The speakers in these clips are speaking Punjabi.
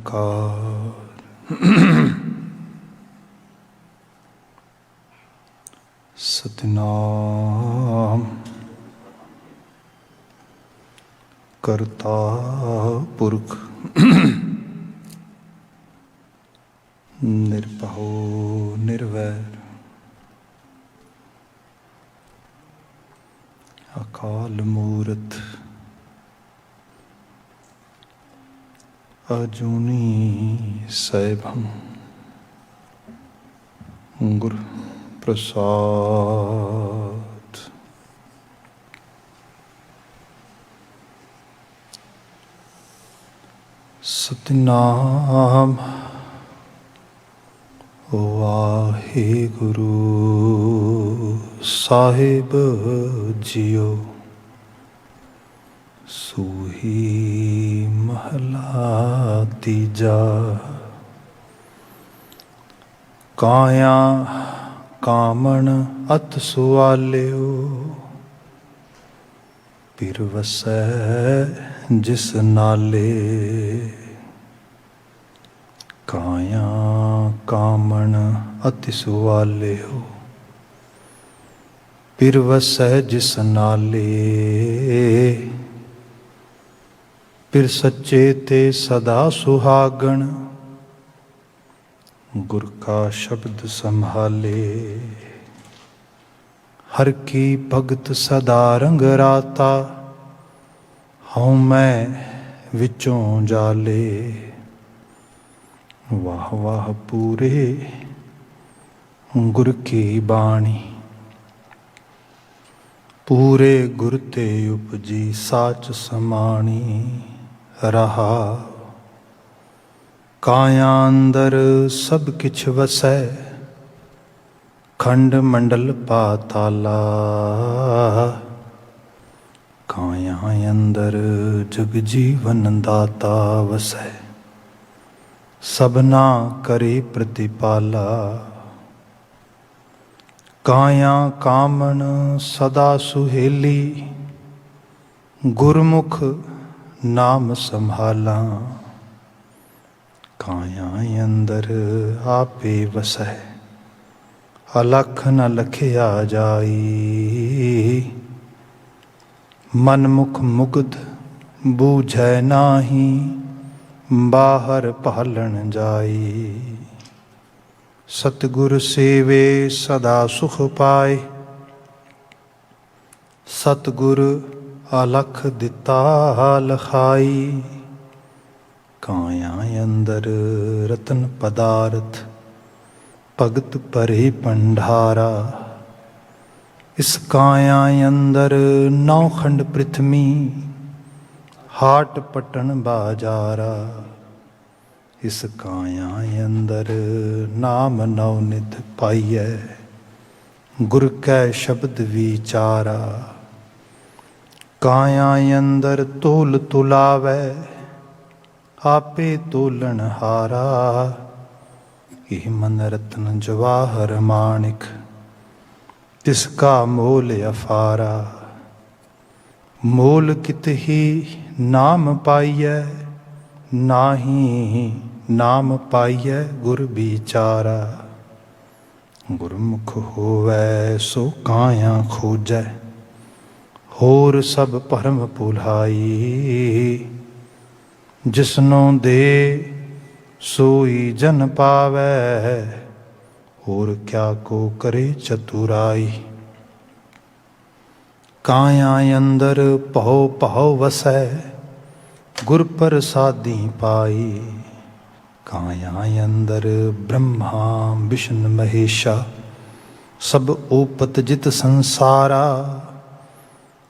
ਓੰਕਾਰ ਸਤਿਨਾਮ ਕਰਤਾ ਪੁਰਖ ਨਿਰਭਉ ਨਿਰਵੈਰ ਅਕਾਲ ਮੂਰਤ ਅਜੂਨੀ ਸੈਭੰ ਗੁਰ ਪ੍ਰਸਾਦ। ਸਤਿਨਾਮ ਵਾਹਿਗੁਰੂ ਸਾਹਿਬ ਜੀਓ। ਸੂਹੀ ਮਹਲਾ ਤੀਜਾ। ਕਾਇਆ ਕਾਮਣ ਅਤ ਸੁਆਲਿਓ, ਪਿਰ ਵਸੈ ਜਿਸ ਨਾਲੇ। ਕਾਇਆ ਕਾਮਣ ਅਤਿ ਸੁਆਲਿਓ, ਪਿਰ ਵਸੈ ਜਿਸ ਨਾਲੇ। ਪਿਰ ਸੱਚੇ ਤੇ ਸਦਾ ਸੁਹਾਗਣ, ਗੁਰ ਕਾ ਸ਼ਬਦ ਸੰਭਾਲੇ। ਹਰ ਕੀ ਭਗਤ ਸਦਾ ਰੰਗ ਰਾਤਾ, ਹਉ ਮੈਂ ਵਿੱਚੋਂ ਜਾਲੇ। ਵਾਹ ਵਾਹ ਪੂਰੇ ਗੁਰ ਕੀ ਬਾਣੀ, ਪੂਰੇ ਗੁਰ ਤੇ ਉਪਜੀ ਸਾਚ ਸਮਾਣੀ। ਰਹਾ ਕਾਇਆ ਅੰਦਰ ਸਭ ਕਿਛ ਵਸੈ, ਖੰਡ ਮੰਡਲ ਪਾਤਾਲਾ। ਕਾਇਆ ਅੰਦਰ ਜਗ ਜੀਵਨ ਦਾਤਾ ਵਸੈ, ਸਭਨਾ ਕਰੇ ਪ੍ਰਤਿਪਾਲਾ। ਕਾਇਆ ਕਾਮਣ ਸਦਾ ਸੁਹੇਲੀ, ਗੁਰਮੁਖ ਨਾਮ ਸੰਭਾਲਾ। ਕਾਇਆ ਅੰਦਰ ਆਪੇ ਵਸੈ, ਅਲਖ ਨ ਲਖਿਆ ਜਾਈ। ਮਨ ਮੁਖ ਮੁਗਧ ਬੂਝੈ ਨਾਹੀ, ਬਾਹਰ ਭਾਲਣ ਜਾਈ। ਸਤਿਗੁਰ ਸੇਵੇ ਸਦਾ ਸੁਖ ਪਾਏ, ਸਤਿਗੁਰ ਅਲਖ ਦਿੱਤਾ ਲਖਾਈ। ਕਾਇਆ ਅੰਦਰ ਰਤਨ ਪਦਾਰਥ, ਭਗਤ ਭਰੇ ਭੰਡਾਰਾ। ਇਸ ਕਾਇਆ ਅੰਦਰ ਨੌ ਖੰਡ ਪ੍ਰਿਥਵੀ, ਹਾਟ ਪਟਣ ਬਾਜਾਰਾ। ਇਸ ਕਾਇਆ ਅੰਦਰ ਨਾਮ ਨਉ ਨਿਤ ਪਾਈਐ, ਗੁਰ ਕੈ ਸ਼ਬਦ ਵਿਚਾਰਾ। ਕਾਇਆ ਅੰਦਰ ਤੋਲ ਤੁਲਾਵੈ, ਆਪੇ ਤੋਲਣ ਹਾਰਾ। ਇਹ ਮਨ ਰਤਨ ਜਵਾਹਰ ਮਾਣਿਕ, ਤਿਸ ਕਾ ਮੋਲ ਅਫਾਰਾ। ਮੋਲ ਕਿਤ ਹੀ ਨਾਮ ਪਾਈਐ, ਨਾਹੀ ਨਾਮ ਪਾਈਐ ਗੁਰ ਵਿਚਾਰਾ। ਗੁਰਮੁਖ ਹੋਵੈ ਸੋ ਕਾਇਆ ਖੋਜੈ, ਹੋਰ ਸਭ ਭਰਮ ਭੁਲਾਈ। ਜਿਸਨੂੰ ਦੇ ਸੋਈ ਜਨ ਪਾਵੈ, ਹੋਰ ਕਿਆ ਕੋ ਕਰੇ ਚਤੁਰਾਈ। ਕਾਇਆ ਅੰਦਰ ਭਉ ਭਉ ਵਸੈ, ਗੁਰ ਪ੍ਰਸਾਦੀ ਪਾਈ। ਕਾਇਆ ਅੰਦਰ ਬ੍ਰਹਮਾ ਵਿਸ਼ਨ ਮਹੇਸ਼ਾ, ਸਭ ਓਪਤ ਜਿਤ ਸੰਸਾਰਾ।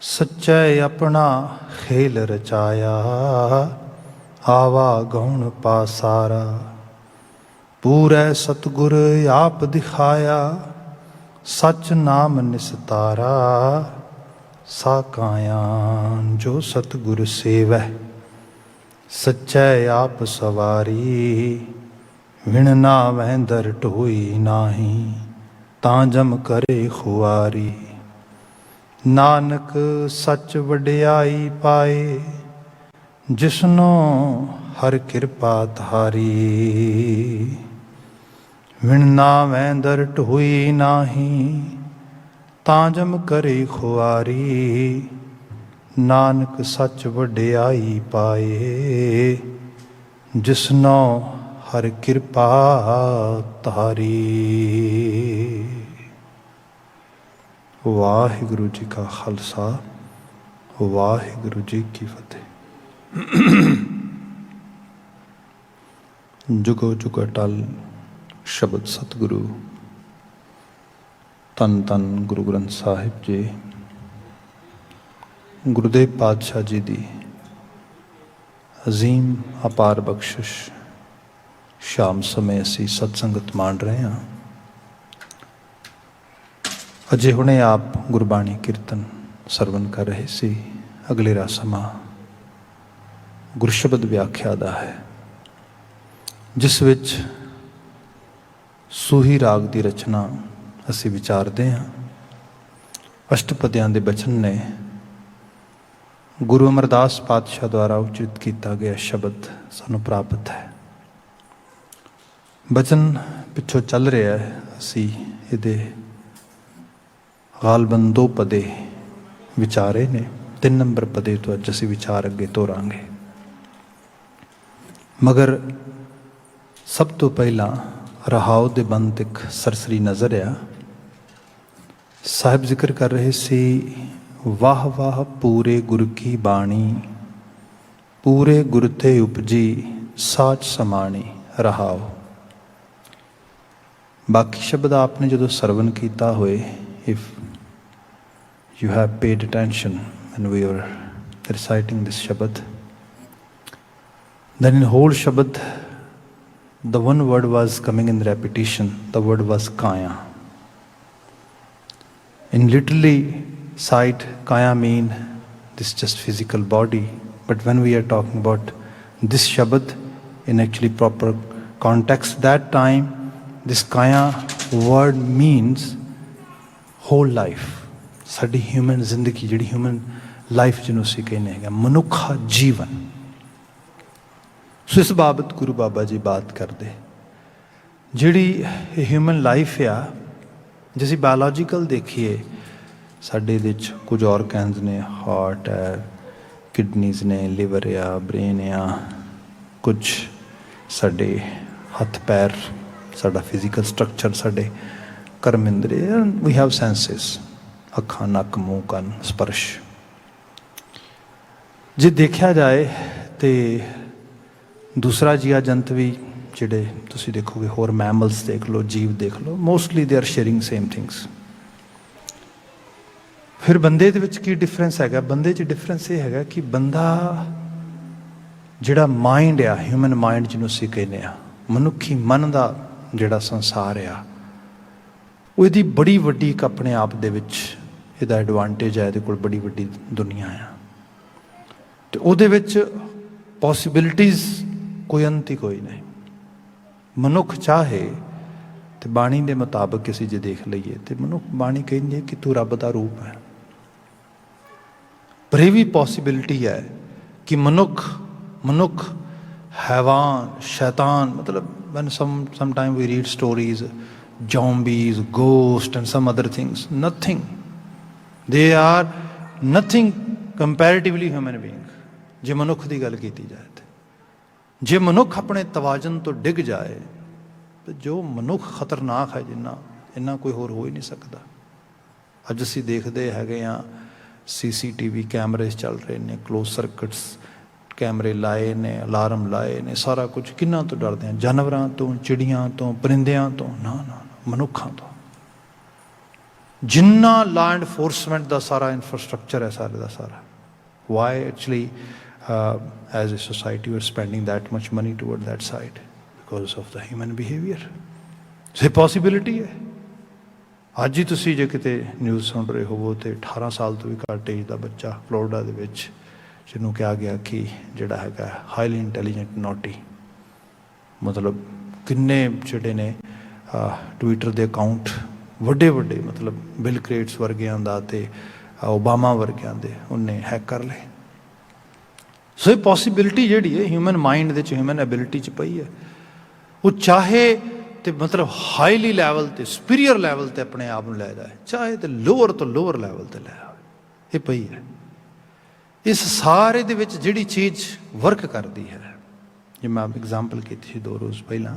ਸੱਚੈ ਆਪਣਾ ਖੇਲ ਰਚਾਇਆ, ਆਵਾ ਗੌਣ ਪਾਸਾਰਾ। ਪੂਰੈ ਸਤਿਗੁਰ ਆਪ ਦਿਖਾਇਆ, ਸਚ ਨਾਮ ਨਿਸਤਾਰਾ। ਸਾ ਕਾਇਆ ਜੋ ਸਤਿਗੁਰ ਸੇਵੈ, ਸੱਚੈ ਆਪ ਸਵਾਰੀ। ਵਿਣ ਨਾਵੈ ਦਰ ਢੋਈ ਨਾਹੀ, ਤਾਂ ਜਮ ਕਰੇ ਖੁਆਰੀ। ਨਾਨਕ ਸੱਚ ਵਡਿਆਈ ਪਾਏ, ਜਿਸਨੂੰ हर कृपा तारी। विण नावै दरट हुई नाही, तांजम करे खुआरी। नानक सच वड्याई पाए, जिसनो हर कृपा तारी। वाहिगुरु जी का खालसा, वाहिगुरु जी की फतेह। जुगो जुग अटल शब्द सतगुरु धन धन गुरु ग्रंथ साहिब जी। गुरुदेव पातशाह जी की अजीम अपार बख्शिश शाम समय असी सत्संगत मान रहे हैं। अजे हुणे आप गुरबाणी कीर्तन सरवण कर रहे सी। अगलेरा समा गुरशबद व्याख्या दा है, जिस विच सूही राग की रचना असी विचारते हैं। अष्टपदियां दे बचन ने गुरु अमरदास पातशाह द्वारा उच्चरित किया गया शब्द सानू प्राप्त है। बचन पिछों चल रहा है, असी इहदे गालबन 2 पदे विचारे ने। 3 नंबर पदे तो अज असी विचार अगे तोरांगे। मगर सब तो पहला रहाओ दे बंद एक सरसरी नज़र आ। साहिब जिक्र कर रहे सी, वाह वाह पूरे गुर की बाणी, पूरे गुर ते उपजी साच समाणी रहाओ। बाकी शब्द आपने जो सरवण किया होए, if you have paid attention when we were reciting this Shabad, then in whole Shabad, the one word was coming in repetition. The word was Kaya. In literally sight, Kaya mean this just physical body. But when we are talking about this Shabad, in actually proper context, that time, this Kaya word means whole life. Sari human जिंदगी जी ह्यूमन लाइफ जिन्हों असी कहने हैं मनुखा जीवन। सो इस बाबत गुरु बाबा जी बात करते जी ह्यूमन लाइफ आ। जिस बायोलॉजिकल देखिए साढ़े कुछ ऑर्गैन्स ने, हार्ट है, किडनीज ने, लिवर आ, ब्रेन आ, कुछ साढ़े हथ पैर, साड़ा फिजिकल स्ट्रक्चर, साढ़े कर्म इंद्रिय, वी हैव सेंसिस, अखा, नक, मूँह, कन, स्पर्श। जे देखा जाए तो दूसरा जीआ जंत भी जिहड़े तुसीं देखोगे, होर मैमल्स देख लो, जीव देख लो, mostly they are sharing same things. फिर बंदे दे विच की डिफरेंस हैगा? बंदे च डिफरेंस ये हैगा कि बंदा जिहड़ा माइंड आ, ह्यूमन माइंड जिन्हों असीं कहने आ, मनुखी मन का जिहड़ा संसार आ, उसदी बड़ी वड्डी एक अपने आप दे विच इहदा एडवांटेज है। इहदे कोल बड़ी वड्डी दुनिया आ ते उहदे विच पॉसिबिलिटीज़ कोई अंत ही कोई नहीं। मनुख चाहे तो बाणी के मुताबिक असीं जे देख लईए तो मनुख बाणी कहती है कि तू रब का रूप है। पर यह भी पॉसिबिलिटी है कि मनुख हैवान, शैतान, मतलब when sometime we read stories, zombies, ghosts and some other things, nothing, they are nothing comparatively human being। जे मनुख की गल की जाए तो जे मनुख अपने तवाजन तो डिग जाए तो जो मनुख खतरनाक है जिन्ना इन्ना कोई होर हो ही नहीं सकता। अज असी देखते हैं CCTV कैमरे चल रहे हैं, क्लोज सर्किट्स कैमरे लाए ने, अलार्म लाए ने, सारा कुछ। किन्ना तो डरते हैं? जानवरों तो, चिड़ियाँ तो, परिंदियाँ तो, ना मनुखों तो। जिन्ना लॉ एनफोर्समेंट का सारा इंफ्रास्ट्रक्चर है, सारे का सारा, why actually as a society we are spending that much money toward that side because of the human behaviour. ये पॉसिबिलिटी है। अज ही तुसीं जे किते न्यूज़ सुन रहे हो तो 18 साल तो भी घट एज का बच्चा फ्लोरिडा दे विच जिन्हों कहा गया कि जिहड़ा हैगा हाईली इंटैलीजेंट नॉटी, मतलब किन्ने जिहड़े ने ट्विटर के अकाउंट वड्डे वड्डे, मतलब बिल गेट्स वर्गियां दा ते ओबामा वर्गियां दे उन्हें हैक कर ले। ਸੋ ਇਹ ਪੋਸੀਬਿਲਿਟੀ ਜਿਹੜੀ ਹੈ ਹਿਊਮਨ ਮਾਈਂਡ ਦੇ 'ਚ, ਹਿਊਮਨ ਐਬਿਲਿਟੀ 'ਚ ਪਈ ਹੈ। ਉਹ ਚਾਹੇ ਤੇ ਮਤਲਬ ਹਾਈਲੀ ਲੈਵਲ ਤੇ, ਸੁਪੀਰੀਅਰ ਲੈਵਲ ਤੇ ਆਪਣੇ ਆਪ ਨੂੰ ਲੈ ਜਾਏ, ਚਾਹੇ ਤੇ ਲੋਅਰ ਤੋਂ ਲੋਅਰ ਲੈਵਲ ਤੇ ਲੈ ਆਵੇ, ਇਹ ਪਈ ਹੈ। ਇਸ ਸਾਰੇ ਦੇ ਵਿੱਚ ਜਿਹੜੀ ਚੀਜ਼ ਵਰਕ ਕਰਦੀ ਹੈ, ਜਿਵੇਂ ਮੈਂ ਐਗਜ਼ਾਮਪਲ ਕੀਤੀ ਸੀ 2 ਰੋਜ਼ ਪਹਿਲਾਂ,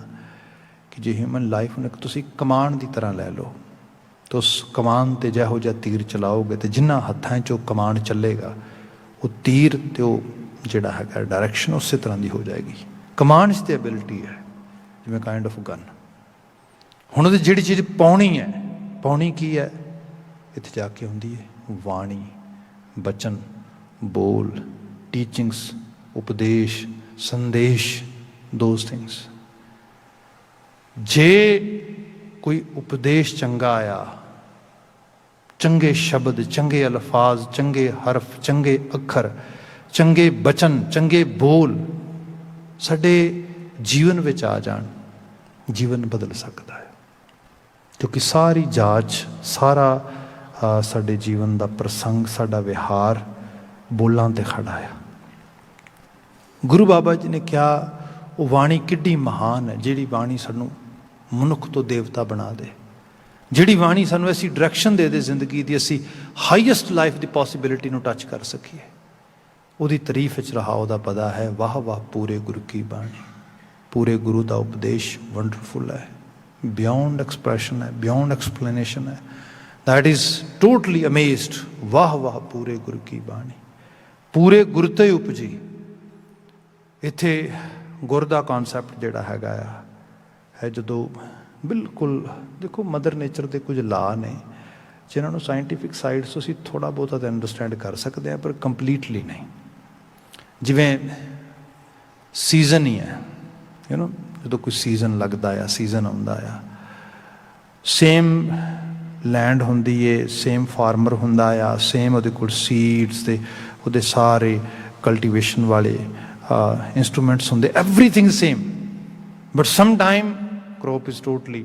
ਕਿ ਜੇ ਹਿਊਮਨ ਲਾਈਫ ਨੂੰ ਇੱਕ ਤੁਸੀਂ ਕਮਾਨ ਦੀ ਤਰ੍ਹਾਂ ਲੈ ਲਓ, ਤਾਂ ਉਸ ਕਮਾਨ 'ਤੇ ਜਿਹੋ ਜਿਹਾ ਤੀਰ ਚਲਾਓਗੇ ਤੇ ਜਿੰਨਾ ਹੱਥਾਂ 'ਚ ਉਹ ਕਮਾਨ ਚੱਲੇਗਾ, ਉਹ ਤੀਰ ਤੇ ਉਹ ਜਿਹੜਾ ਹੈਗਾ ਡਾਇਰੈਕਸ਼ਨ ਉਸੇ ਤਰ੍ਹਾਂ ਦੀ ਹੋ ਜਾਏਗੀ। ਕਮਾਂਡ 'ਚ ਤੇ ਐਬਿਲਿਟੀ ਹੈ, ਜਿਵੇਂ ਕਾਈਂਡ ਆਫ ਗਨ। ਹੁਣ ਉਹਦੀ ਜਿਹੜੀ ਚੀਜ਼ ਪਾਉਣੀ ਹੈ, ਪਾਉਣੀ ਕੀ ਹੈ? ਇੱਥੇ ਜਾ ਕੇ ਹੁੰਦੀ ਹੈ ਬਾਣੀ, ਬਚਨ, ਬੋਲ, ਟੀਚਿੰਗਸ, ਉਪਦੇਸ਼, ਸੰਦੇਸ਼, ਦੋਜ਼ ਥਿੰਗਸ। ਜੇ ਕੋਈ ਉਪਦੇਸ਼ ਚੰਗਾ ਆਇਆ, ਚੰਗੇ ਸ਼ਬਦ, ਚੰਗੇ ਅਲਫਾਜ਼, ਚੰਗੇ ਹਰਫ, ਚੰਗੇ ਅੱਖਰ, ਚੰਗੇ ਬਚਨ, ਚੰਗੇ ਬੋਲ ਸਾਡੇ ਜੀਵਨ ਵਿੱਚ ਆ ਜਾਣ, ਜੀਵਨ ਬਦਲ ਸਕਦਾ ਹੈ। ਕਿਉਂਕਿ ਸਾਰੀ ਜਾਂਚ, ਸਾਰਾ ਸਾਡੇ ਜੀਵਨ ਦਾ ਪ੍ਰਸੰਗ, ਸਾਡਾ ਵਿਹਾਰ ਬੋਲਾਂ 'ਤੇ ਖੜਾ ਆ। ਗੁਰੂ ਬਾਬਾ ਜੀ ਨੇ ਕਿਹਾ ਉਹ ਬਾਣੀ ਕਿੱਡੀ ਮਹਾਨ ਹੈ, ਜਿਹੜੀ ਬਾਣੀ ਸਾਨੂੰ ਮਨੁੱਖ ਤੋਂ ਦੇਵਤਾ ਬਣਾ ਦੇ, ਜਿਹੜੀ ਬਾਣੀ ਸਾਨੂੰ ਐਸੀ ਡਾਇਰੈਕਸ਼ਨ ਦੇ ਦੇ ਜ਼ਿੰਦਗੀ ਦੀ, ਅਸੀਂ ਹਾਈਐਸਟ ਲਾਈਫ ਦੀ ਪੋਸੀਬਿਲਿਟੀ ਨੂੰ ਟੱਚ ਕਰ ਸਕੀਏ। ਉਹਦੀ ਤਾਰੀਫ ਵਿੱਚ ਰਹਾ ਉਹਦਾ ਪਤਾ ਹੈ, ਵਾਹ ਵਾਹ ਪੂਰੇ ਗੁਰੂ ਕੀ ਬਾਣੀ। ਪੂਰੇ ਗੁਰੂ ਦਾ ਉਪਦੇਸ਼ ਵੰਡਰਫੁਲ ਹੈ, ਬਿਯੋਂਡ ਐਕਸਪ੍ਰੈਸ਼ਨ ਹੈ, ਬਿਯੋਂਡ ਐਕਸਪਲੇਨੇਸ਼ਨ ਹੈ। ਦੈਟ ਇਜ਼ ਟੋਟਲੀ ਅਮੇਜ਼ਡ, ਵਾਹ ਵਾਹ ਪੂਰੇ ਗੁਰੂ ਕੀ ਬਾਣੀ। ਪੂਰੇ ਗੁਰ ਤੇ ਉਪਜੀ। ਇੱਥੇ ਗੁਰ ਦਾ ਕੌਨਸੈਪਟ ਜਿਹੜਾ ਹੈਗਾ ਆ ਹੈ, ਜਦੋਂ ਬਿਲਕੁਲ ਦੇਖੋ ਮਦਰ ਨੇਚਰ ਦੇ ਕੁਝ ਲਾ ਨੇ ਜਿਨ੍ਹਾਂ ਨੂੰ ਸਾਇੰਟੀਫਿਕ ਸਾਈਡ ਤੋਂ ਅਸੀਂ ਥੋੜ੍ਹਾ ਬਹੁਤਾ ਤਾਂ ਅੰਡਰਸਟੈਂਡ ਕਰ ਸਕਦੇ ਹਾਂ, ਪਰ ਕੰਪਲੀਟਲੀ ਨਹੀਂ। ਜਿਵੇਂ ਸੀਜ਼ਨ ਹੀ ਹੈ, ਜਦੋਂ ਕੋਈ ਸੀਜ਼ਨ ਲੱਗਦਾ ਆ, ਸੀਜ਼ਨ ਆਉਂਦਾ ਆ, ਸੇਮ ਲੈਂਡ ਹੁੰਦੀ ਏ, ਸੇਮ ਫਾਰਮਰ ਹੁੰਦਾ ਆ, ਸੇਮ ਉਹਦੇ ਕੋਲ ਸੀਡਸ ਤੇ ਉਹਦੇ ਸਾਰੇ ਕਲਟੀਵੇਸ਼ਨ ਵਾਲੇ ਇੰਸਟਰੂਮੈਂਟਸ ਹੁੰਦੇ, everything same, but some time crop is totally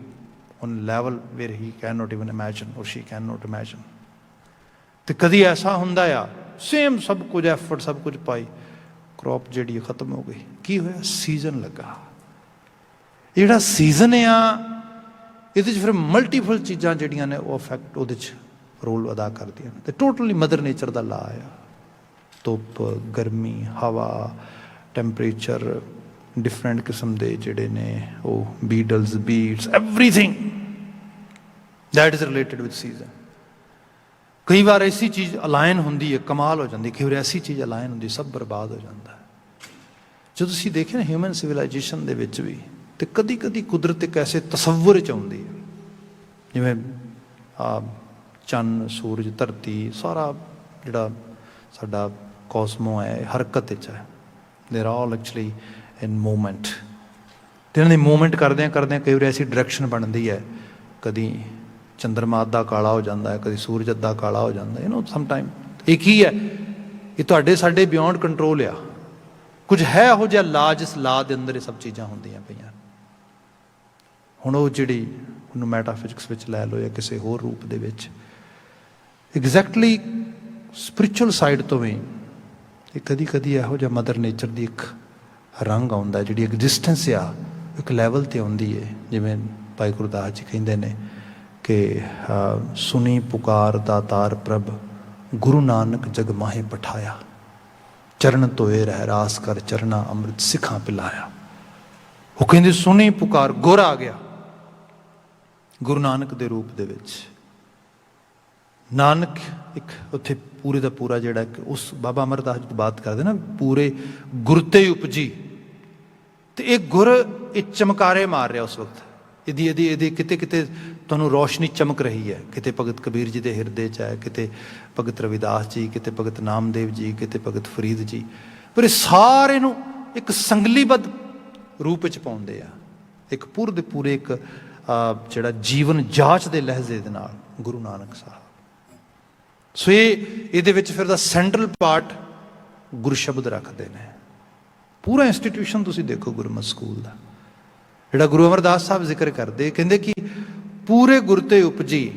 on level where he cannot even imagine or she cannot imagine। ਤੇ ਕਦੀ ਐਸਾ ਹੁੰਦਾ ਆ ਸੇਮ ਸਭ ਕੁਝ ਐਫਰਟ, ਸਭ ਕੁਝ ਪਾਈ, crop ਜਿਹੜੀ ਖਤਮ ਹੋ ਗਈ। ਕੀ ਹੋਇਆ? ਸੀਜ਼ਨ ਲੱਗਾ। ਜਿਹੜਾ ਸੀਜ਼ਨ ਆ ਇਹਦੇ 'ਚ ਫਿਰ ਮਲਟੀਪਲ ਚੀਜ਼ਾਂ ਜਿਹੜੀਆਂ ਨੇ ਉਹ ਅਫੈਕਟ ਉਹਦੇ 'ਚ ਰੋਲ ਅਦਾ ਕਰਦੀਆਂ ਨੇ। ਤੇ ਟੋਟਲੀ ਮਦਰ ਨੇਚਰ ਦਾ ਲਾ ਆ, ਧੁੱਪ, ਗਰਮੀ, ਹਵਾ, ਟੈਂਪਰੇਚਰ, ਡਿਫਰੈਂਟ ਕਿਸਮ ਦੇ ਜਿਹੜੇ ਨੇ ਉਹ ਬੀਡਲਸ, beads, everything that is related with season. ਕਈ ਵਾਰ ਐਸੀ ਚੀਜ਼ ਅਲਾਈਨ ਹੁੰਦੀ ਹੈ, ਕਮਾਲ ਹੋ ਜਾਂਦੀ, ਕਈ ਵਾਰ ਐਸੀ ਚੀਜ਼ ਅਲਾਈਨ ਹੁੰਦੀ, ਸਭ ਬਰਬਾਦ ਹੋ ਜਾਂਦਾ ਹੈ। ਜਦੋਂ ਤੁਸੀਂ ਦੇਖਿਆ ਨਾ ਹਿਊਮਨ ਸਿਵਲਾਈਜੇਸ਼ਨ ਦੇ ਵਿੱਚ ਵੀ, ਤੇ ਕਦੀ ਕਦੀ ਕੁਦਰਤ ਇੱਕ ਐਸੇ ਤਸੱਵੁਰ 'ਚ ਆਉਂਦੀ ਹੈ, ਜਿਵੇਂ ਚੰਨ, ਸੂਰਜ, ਧਰਤੀ, ਸਾਰਾ ਜਿਹੜਾ ਸਾਡਾ ਕੋਸਮੋ ਹੈ ਹਰਕਤ ਵਿੱਚ ਹੈ। ਦੇਰ ਆਲ ਐਕਚੁਅਲੀ ਇਨ ਮੂਵਮੈਂਟ। ਅਤੇ ਇਹਨਾਂ ਦੀ ਮੂਵਮੈਂਟ ਕਰਦਿਆਂ ਕਰਦਿਆਂ ਕਈ ਵਾਰ ਐਸੀ ਡਾਇਰੈਕਸ਼ਨ ਬਣਦੀ ਹੈ, ਕਦੀ ਚੰਦਰਮਾ ਅੱਧਾ ਕਾਲਾ ਹੋ ਜਾਂਦਾ ਹੈ, ਕਦੀ ਸੂਰਜ ਅੱਧਾ ਕਾਲਾ ਹੋ ਜਾਂਦਾ, ਸਮ ਟਾਈਮ। ਇਹ ਕੀ ਹੈ? ਇਹ ਤੁਹਾਡੇ ਸਾਡੇ ਬਿਯੋਂਡ ਕੰਟਰੋਲ ਆ। ਕੁਝ ਹੈ ਇਹੋ ਜਿਹਾ ਲਾ, ਜਿਸ ਲਾ ਦੇ ਅੰਦਰ ਇਹ ਸਭ ਚੀਜ਼ਾਂ ਹੁੰਦੀਆਂ ਪਈਆਂ। ਹੁਣ ਉਹ ਜਿਹੜੀ ਉਹਨੂੰ ਮੈਟਾਫਿਜ਼ਿਕਸ ਵਿੱਚ ਲੈ ਲਓ ਜਾਂ ਕਿਸੇ ਹੋਰ ਰੂਪ ਦੇ ਵਿੱਚ, ਐਗਜ਼ੈਕਟਲੀ ਸਪਿਰਿਚੁਅਲ ਸਾਈਡ ਤੋਂ ਵੀ ਇਹ ਕਦੀ ਕਦੀ ਇਹੋ ਜਿਹਾ ਮਦਰ ਨੇਚਰ ਦੀ ਇੱਕ ਰੰਗ ਆਉਂਦਾ, ਜਿਹੜੀ ਐਗਜ਼ਿਸਟੈਂਸ ਆ ਇੱਕ ਲੈਵਲ 'ਤੇ ਆਉਂਦੀ ਹੈ। ਜਿਵੇਂ ਭਾਈ ਗੁਰਦਾਸ ਜੀ ਕਹਿੰਦੇ ਨੇ ਕਿ ਸੁਣੀ ਪੁਕਾਰ ਦਾਤਾਰ ਪ੍ਰਭ, ਗੁਰੂ ਨਾਨਕ ਜਗ ਮਾਹੇ ਪਠਾਇਆ, ਚਰਨ ਧੋਏ ਰਹਿ ਰਾਸ ਕਰ ਚਰਨਾ, ਅੰਮ੍ਰਿਤ ਸਿੱਖਾਂ ਪਿਲਾਇਆ। ਉਹ ਕਹਿੰਦੇ ਸੁਣੀ ਪੁਕਾਰ, ਗੁਰ ਆ ਗਿਆ ਗੁਰੂ ਨਾਨਕ ਦੇ ਰੂਪ ਦੇ ਵਿੱਚ। ਨਾਨਕ ਇੱਕ ਉੱਥੇ ਪੂਰੇ ਦਾ ਪੂਰਾ ਜਿਹੜਾ ਉਸ ਬਾਬਾ ਅਮਰਦਾਸ ਜੀ ਦੀ ਬਾਤ ਕਰਦੇ ਨਾ, ਪੂਰੇ ਗੁਰ ਤੇ ਉਪਜੀ। ਤੇ ਇਹ ਗੁਰ ਇਹ ਚਮਕਾਰੇ ਮਾਰ ਰਿਹਾ ਉਸ ਵਕਤ, ਇਹਦੀ ਕਿਤੇ ਕਿਤੇ ਤੁਹਾਨੂੰ ਰੋਸ਼ਨੀ ਚਮਕ ਰਹੀ ਹੈ। ਕਿਤੇ ਭਗਤ ਕਬੀਰ ਜੀ ਦੇ ਹਿਰਦੇ 'ਚ ਹੈ, ਕਿਤੇ ਭਗਤ ਰਵਿਦਾਸ ਜੀ, ਕਿਤੇ ਭਗਤ ਨਾਮਦੇਵ ਜੀ, ਕਿਤੇ ਭਗਤ ਫਰੀਦ ਜੀ। ਪਰ ਇਹ ਸਾਰੇ ਨੂੰ ਇੱਕ ਸੰਗਲੀਬੱਧ ਰੂਪ ਵਿੱਚ ਪਾਉਂਦੇ ਆ, ਇੱਕ ਪੂਰੇ ਦੇ ਪੂਰੇ ਇੱਕ ਜਿਹੜਾ ਜੀਵਨ ਜਾਂਚ ਦੇ ਲਹਿਜ਼ੇ ਦੇ ਨਾਲ ਗੁਰੂ ਨਾਨਕ ਸਾਹਿਬ। ਸੋ ਇਹਦੇ ਵਿੱਚ ਫਿਰ ਦਾ ਸੈਂਟਰਲ ਪਾਰਟ ਗੁਰੂ ਸ਼ਬਦ ਰੱਖਦੇ ਨੇ। ਪੂਰਾ ਇੰਸਟੀਟਿਊਸ਼ਨ ਤੁਸੀਂ ਦੇਖੋ ਗੁਰਮਤਿ ਸਕੂਲ ਦਾ, ਜਿਹੜਾ ਗੁਰੂ ਅਮਰਦਾਸ ਸਾਹਿਬ ਜ਼ਿਕਰ ਕਰਦੇ, ਕਹਿੰਦੇ ਕਿ ਪੂਰੇ ਗੁਰ ਤੇ ਉਪਜੀ।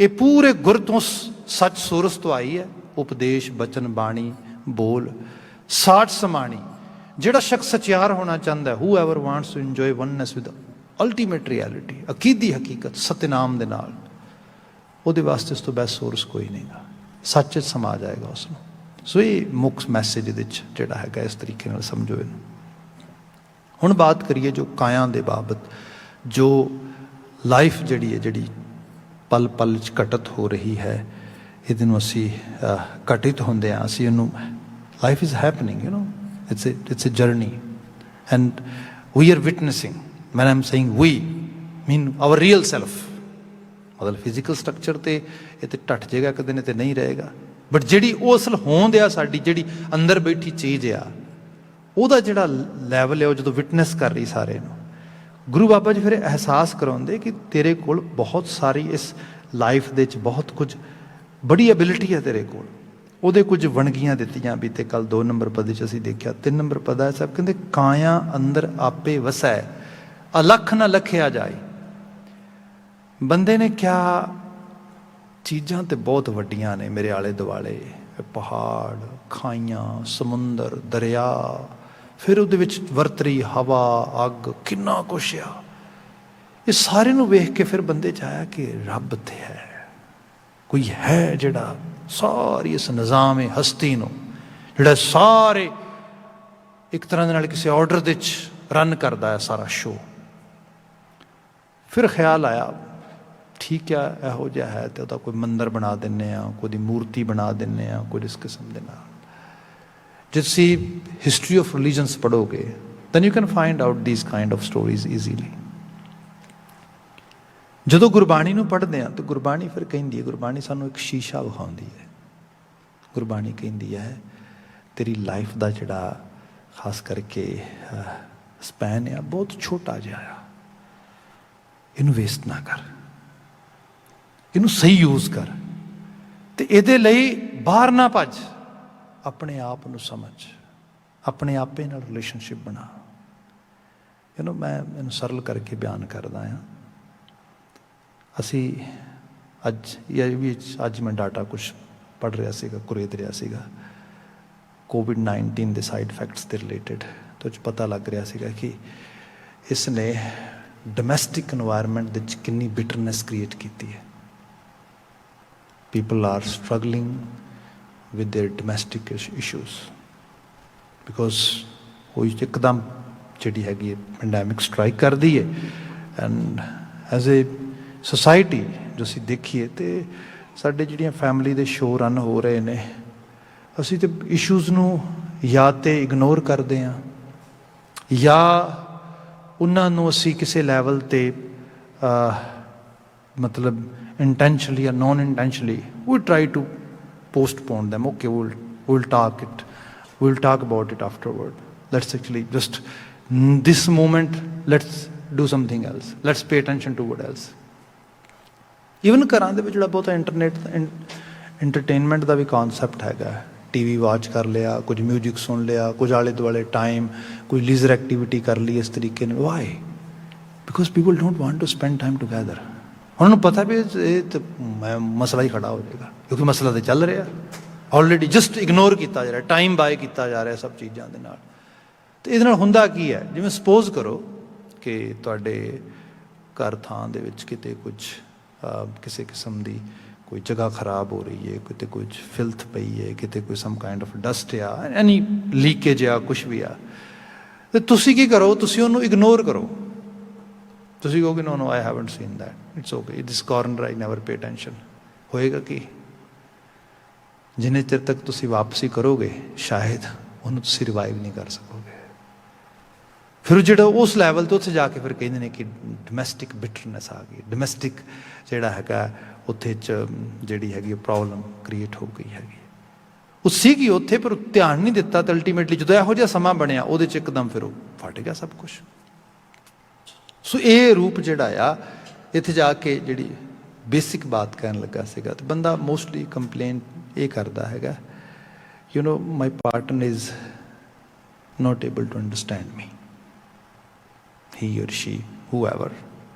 ਇਹ ਪੂਰੇ ਗੁਰ ਤੋਂ ਸੱਚ ਸੁਰਸ ਤੋਂ ਆਈ ਹੈ, ਉਪਦੇਸ਼, ਬਚਨ, ਬਾਣੀ, ਬੋਲ। ਸਾਠ ਸਮਾਣੀ। ਜਿਹੜਾ ਸ਼ਖਸ ਸਚਿਆਰ ਹੋਣਾ ਚਾਹੁੰਦਾ ਹੈ, who ever wants to enjoy oneness with ultimate reality, ਅਕੀਦੀ ਹਕੀਕਤ ਸਤਿਨਾਮ ਦੇ ਨਾਲ, ਉਹਦੇ ਵਾਸਤੇ ਇਸ ਤੋਂ ਬੈਸਟ ਸੋਰਸ ਕੋਈ ਨਹੀਂਗਾ। ਸੱਚ 'ਚ ਸਮਾ ਜਾਏਗਾ ਉਸ ਨੂੰ। ਸੋ ਇਹ ਮੁੱਖ ਮੈਸੇਜ ਇਹਦੇ 'ਚ ਜਿਹੜਾ ਹੈਗਾ, ਇਸ ਤਰੀਕੇ ਨਾਲ ਸਮਝੋ ਇਹਨੂੰ। ਹੁਣ ਬਾਤ ਕਰੀਏ ਜੋ ਕਾਇਆ ਦੇ ਬਾਬਤ, ਜੋ ਲਾਈਫ ਜਿਹੜੀ ਹੈ, ਜਿਹੜੀ ਪਲ ਪਲ 'ਚ ਘਟਤ ਹੋ ਰਹੀ ਹੈ, ਇਹਦੇ ਨੂੰ ਅਸੀਂ ਘਟਿਤ ਹੁੰਦੇ ਹਾਂ, ਅਸੀਂ ਇਹਨੂੰ life is happening, you know, it's a journey and we are witnessing. when I'm saying we mean our real self, ਮਤਲਬ ਫਿਜ਼ੀਕਲ ਸਟਰਕਚਰ ਤੇ ਇਹ ਤੇ ਟੱਟ ਜਾਏਗਾ ਕਦੇ ਨੇ ਤੇ ਨਹੀਂ ਰਹੇਗਾ, ਬਟ ਜਿਹੜੀ ਉਹ ਅਸਲ ਹੋਂਦ ਆ ਸਾਡੀ, ਜਿਹੜੀ ਅੰਦਰ ਬੈਠੀ ਚੀਜ਼ ਆ, ਉਹਦਾ ਜਿਹੜਾ ਲੈਵਲ ਹੈ, ਉਹ ਜਦੋਂ ਵਿਟਨੈਸ ਕਰ ਰਹੀ ਸਾਰੇ ਨੂੰ, ਗੁਰੂ ਬਾਬਾ ਜੀ ਫਿਰ ਅਹਿਸਾਸ ਕਰਾਉਂਦੇ ਕਿ ਤੇਰੇ ਕੋਲ ਬਹੁਤ ਸਾਰੀ ਇਸ ਲਾਈਫ ਦੇ ਵਿੱਚ ਬਹੁਤ ਕੁਝ ਬੜੀ ਐਬਿਲਿਟੀ ਹੈ ਤੇਰੇ ਕੋਲ। ਉਹਦੇ ਕੁਝ ਵਣਗੀਆਂ ਦਿੱਤੀਆਂ ਵੀ, ਤੇ ਕੱਲ 2 ਨੰਬਰ ਪਦ 'ਚ ਅਸੀਂ ਦੇਖਿਆ, 3 ਨੰਬਰ ਪਦ ਹੈ ਸਾਹਿਬ ਕਹਿੰਦੇ, ਕਾਇਆ ਅੰਦਰ ਆਪੇ ਵਸੈ ਅਲਖ ਨਾ ਲਖਿਆ ਜਾਏ। ਬੰਦੇ ਨੇ ਕਿਹਾ ਚੀਜ਼ਾਂ ਤੇ ਬਹੁਤ ਵੱਡੀਆਂ ਨੇ ਮੇਰੇ ਆਲੇ ਦੁਆਲੇ, ਪਹਾੜ, ਖਾਈਆਂ, ਸਮੁੰਦਰ, ਦਰਿਆ, ਫਿਰ ਉਹਦੇ ਵਿੱਚ ਵਰਤ ਰਹੀ ਹਵਾ, ਅੱਗ, ਕਿੰਨਾ ਕੁਛ ਆ। ਇਹ ਸਾਰੇ ਨੂੰ ਵੇਖ ਕੇ ਫਿਰ ਬੰਦੇ 'ਚ ਆਇਆ ਕਿ ਰੱਬ ਤੇ ਹੈ, ਕੋਈ ਹੈ ਜਿਹੜਾ ਸਾਰੀ ਇਸ ਨਿਜ਼ਾਮ ਹਸਤੀ ਨੂੰ, ਜਿਹੜਾ ਸਾਰੇ ਇੱਕ ਤਰ੍ਹਾਂ ਦੇ ਨਾਲ ਕਿਸੇ ਆਰਡਰ ਦੇ 'ਚ ਰਨ ਕਰਦਾ ਹੈ ਸਾਰਾ ਸ਼ੋਅ। ਫਿਰ ਖਿਆਲ ਆਇਆ ਠੀਕ ਆ, ਇਹੋ ਜਿਹਾ ਹੈ ਤੇ ਉਹਦਾ ਕੋਈ ਮੰਦਰ ਬਣਾ ਦਿੰਦੇ ਹਾਂ, ਕੋਈ ਮੂਰਤੀ ਬਣਾ ਦਿੰਦੇ ਹਾਂ, ਕੋਈ ਇਸ ਕਿਸਮ ਦੇ ਨਾਲ। ਜੇ ਤੁਸੀਂ ਹਿਸਟਰੀ ਆਫ ਰਿਲੀਜਨਸ ਪੜ੍ਹੋਗੇ then you can find out these kind of stories easily. ਜਦੋਂ ਗੁਰਬਾਣੀ ਨੂੰ ਪੜ੍ਹਦੇ ਹਾਂ ਤਾਂ ਗੁਰਬਾਣੀ ਫਿਰ ਕਹਿੰਦੀ ਹੈ, ਗੁਰਬਾਣੀ ਸਾਨੂੰ ਇੱਕ ਸ਼ੀਸ਼ਾ ਵਿਖਾਉਂਦੀ ਹੈ। ਗੁਰਬਾਣੀ ਕਹਿੰਦੀ ਹੈ ਤੇਰੀ ਲਾਈਫ ਦਾ ਜਿਹੜਾ ਖਾਸ ਕਰਕੇ ਸਪੈਨ ਆ ਬਹੁਤ ਛੋਟਾ ਜਿਹਾ ਆ, ਇਹਨੂੰ ਵੇਸਟ ਨਾ ਕਰ, ਇਹਨੂੰ ਸਹੀ ਯੂਜ਼ ਕਰ, ਤੇ ਇਹਦੇ ਲਈ ਬਾਹਰ ਨਾ ਭੱਜ, ਆਪਣੇ ਆਪ ਨੂੰ ਸਮਝ, ਆਪਣੇ ਆਪੇ ਨਾਲ ਰਿਲੇਸ਼ਨਸ਼ਿਪ ਬਣਾ। ਯੂ ਨੋ, ਮੈਂ ਇਹਨੂੰ ਸਰਲ ਕਰਕੇ ਬਿਆਨ ਕਰਦਾ ਹਾਂ। ਅਸੀਂ ਅੱਜ ਮੈਂ ਡਾਟਾ ਕੁਛ ਪੜ੍ਹ ਰਿਹਾ ਸੀਗਾ, ਕੁਰੇਦ ਰਿਹਾ ਸੀਗਾ, COVID-19 ਦੇ ਸਾਈਡ ਇਫੈਕਟਸ ਦੇ ਰਿਲੇਟਡ, ਤੇ ਉਹ 'ਚ ਪਤਾ ਲੱਗ ਰਿਹਾ ਸੀਗਾ ਕਿ ਇਸ ਨੇ ਡੋਮੈਸਟਿਕ ਇਨਵਾਇਰਮੈਂਟ ਦੇ ਵਿੱਚ ਕਿੰਨੀ ਬਿਟਰਨੈਸ ਕ੍ਰੀਏਟ ਕੀਤੀ ਹੈ। People are struggling with there domestic issues because ਉਹ ਇੱਕਦਮ ਜਿਹੜੀ ਹੈਗੀ ਹੈ ਪੈਂਡੈਮਿਕ ਸਟ੍ਰਾਈਕ ਕਰਦੀ ਹੈ। ਐਂਡ ਐਜ਼ ਏ ਸੋਸਾਇਟੀ ਜੋ ਅਸੀਂ ਦੇਖੀਏ ਤੇ ਸਾਡੇ ਜਿਹੜੀਆਂ ਫੈਮਿਲੀ ਦੇ ਸ਼ੋਅ ਰਨ ਹੋ ਰਹੇ ਨੇ, ਅਸੀਂ ਤੇ ਇਸ਼ੂਜ਼ ਨੂੰ ਜਾਂ ਤੇ ਇਗਨੋਰ ਕਰਦੇ ਹਾਂ ਜਾਂ ਉਹਨਾਂ ਨੂੰ ਅਸੀਂ ਕਿਸੇ ਲੈਵਲ 'ਤੇ ਮਤਲਬ ਇੰਟੈਂਸ਼ਨਲੀ ਜਾਂ ਨੋਨ ਇੰਟੈਂਸ਼ਨਲੀ ਵੀ try to postpone them. Okay, we'll talk about it afterward. Let's actually just this moment let's do something else. Let's pay attention to what else. Even ਘਰਾਂ ਦੇ ਵਿੱਚ ਜਿਹੜਾ ਬਹੁਤਾ ਇੰਟਰਟੇਨਮੈਂਟ ਦਾ ਵੀ ਕਨਸੈਪਟ ਹੈਗਾ, TV ਵਾਚ ਕਰ ਲਿਆ, ਕੁਝ ਮਿਊਜ਼ਿਕ ਸੁਣ ਲਿਆ, ਕੁਝ ਆਲੇ ਦੁਆਲੇ ਟਾਈਮ, ਕੋਈ ਲੀਜ਼ਰ ਐਕਟੀਵਿਟੀ ਕਰ ਲਈ ਇਸ ਤਰੀਕੇ ਨਾਲ। Why? Because people don't want to spend time together. ਉਹਨਾਂ ਨੂੰ ਪਤਾ ਵੀ ਇਹ ਤਾਂ ਮਸਲਾ ਹੀ ਖੜਾ ਹੋ ਜਾਏਗਾ, ਕਿਉਂਕਿ ਮਸਲਾ ਤਾਂ ਚੱਲ ਰਿਹਾ ਆਲਰੇਡੀ, ਜਸਟ ਇਗਨੋਰ ਕੀਤਾ ਜਾ ਰਿਹਾ, ਟਾਈਮ ਬਾਏ ਕੀਤਾ ਜਾ ਰਿਹਾ ਸਭ ਚੀਜ਼ਾਂ ਦੇ ਨਾਲ। ਅਤੇ ਇਹਦੇ ਨਾਲ ਹੁੰਦਾ ਕੀ ਹੈ, ਜਿਵੇਂ ਸਪੋਜ਼ ਕਰੋ ਕਿ ਤੁਹਾਡੇ ਘਰ ਥਾਂ ਦੇ ਵਿੱਚ ਕਿਤੇ ਕੁਝ ਕਿਸੇ ਕਿਸਮ ਦੀ ਕੋਈ ਜਗ੍ਹਾ ਖਰਾਬ ਹੋ ਰਹੀ ਹੈ, ਕਿਤੇ ਕੁਝ ਫਿਲਥ ਪਈ ਹੈ, ਕਿਤੇ ਕੋਈ ਸਮ ਕਾਈਂਡ ਆਫ ਡਸਟ ਆ, ਐਨੀ ਲੀਕੇਜ ਆ, ਕੁਛ ਵੀ ਆ, ਅਤੇ ਤੁਸੀਂ ਕੀ ਕਰੋ, ਤੁਸੀਂ ਉਹਨੂੰ ਇਗਨੋਰ ਕਰੋ। ਤੁਸੀਂ ਕਹੋਗੇ no I haven't seen that, it's okay, this corner I never pay attention. ਹੋਏਗਾ ਕੀ? ਜਿੰਨੇ ਚਿਰ ਤੱਕ ਤੁਸੀਂ ਵਾਪਸੀ ਕਰੋਗੇ ਸ਼ਾਇਦ ਉਹਨੂੰ ਤੁਸੀਂ ਰਿਵਾਈਵ ਨਹੀਂ ਕਰ ਸਕੋਗੇ। ਫਿਰ ਜਿਹੜਾ ਉਸ ਲੈਵਲ 'ਤੇ ਉੱਥੇ ਜਾ ਕੇ ਫਿਰ ਕਹਿੰਦੇ ਨੇ ਕਿ ਡੋਮੈਸਟਿਕ ਬਿਟਰਨੈਸ ਆ ਗਈ, ਡੋਮੈਸਟਿਕ ਜਿਹੜਾ ਹੈਗਾ ਉੱਥੇ 'ਚ ਜਿਹੜੀ ਹੈਗੀ ਪ੍ਰੋਬਲਮ ਕ੍ਰੀਏਟ ਹੋ ਗਈ ਹੈਗੀ। ਉਹ ਸੀਗੀ ਉੱਥੇ ਪਰ ਧਿਆਨ ਨਹੀਂ ਦਿੱਤਾ, ਅਤੇ ਅਲਟੀਮੇਟਲੀ ਜਦੋਂ ਇਹੋ ਜਿਹਾ ਸਮਾਂ ਬਣਿਆ ਉਹਦੇ 'ਚ ਇੱਕਦਮ ਫਿਰ ਉਹ ਫਟ ਗਿਆ ਸਭ ਕੁਛ। ਸੋ ਇਹ ਰੂਪ ਜਿਹੜਾ ਆ ਇੱਥੇ ਜਾ ਕੇ ਜਿਹੜੀ ਬੇਸਿਕ ਬਾਤ ਕਰਨ ਲੱਗਾ ਸੀਗਾ, ਅਤੇ ਬੰਦਾ ਮੋਸਟਲੀ ਕੰਪਲੇਨ ਇਹ ਕਰਦਾ ਹੈਗਾ, you know my partner is not able to understand me, he or she, whoever,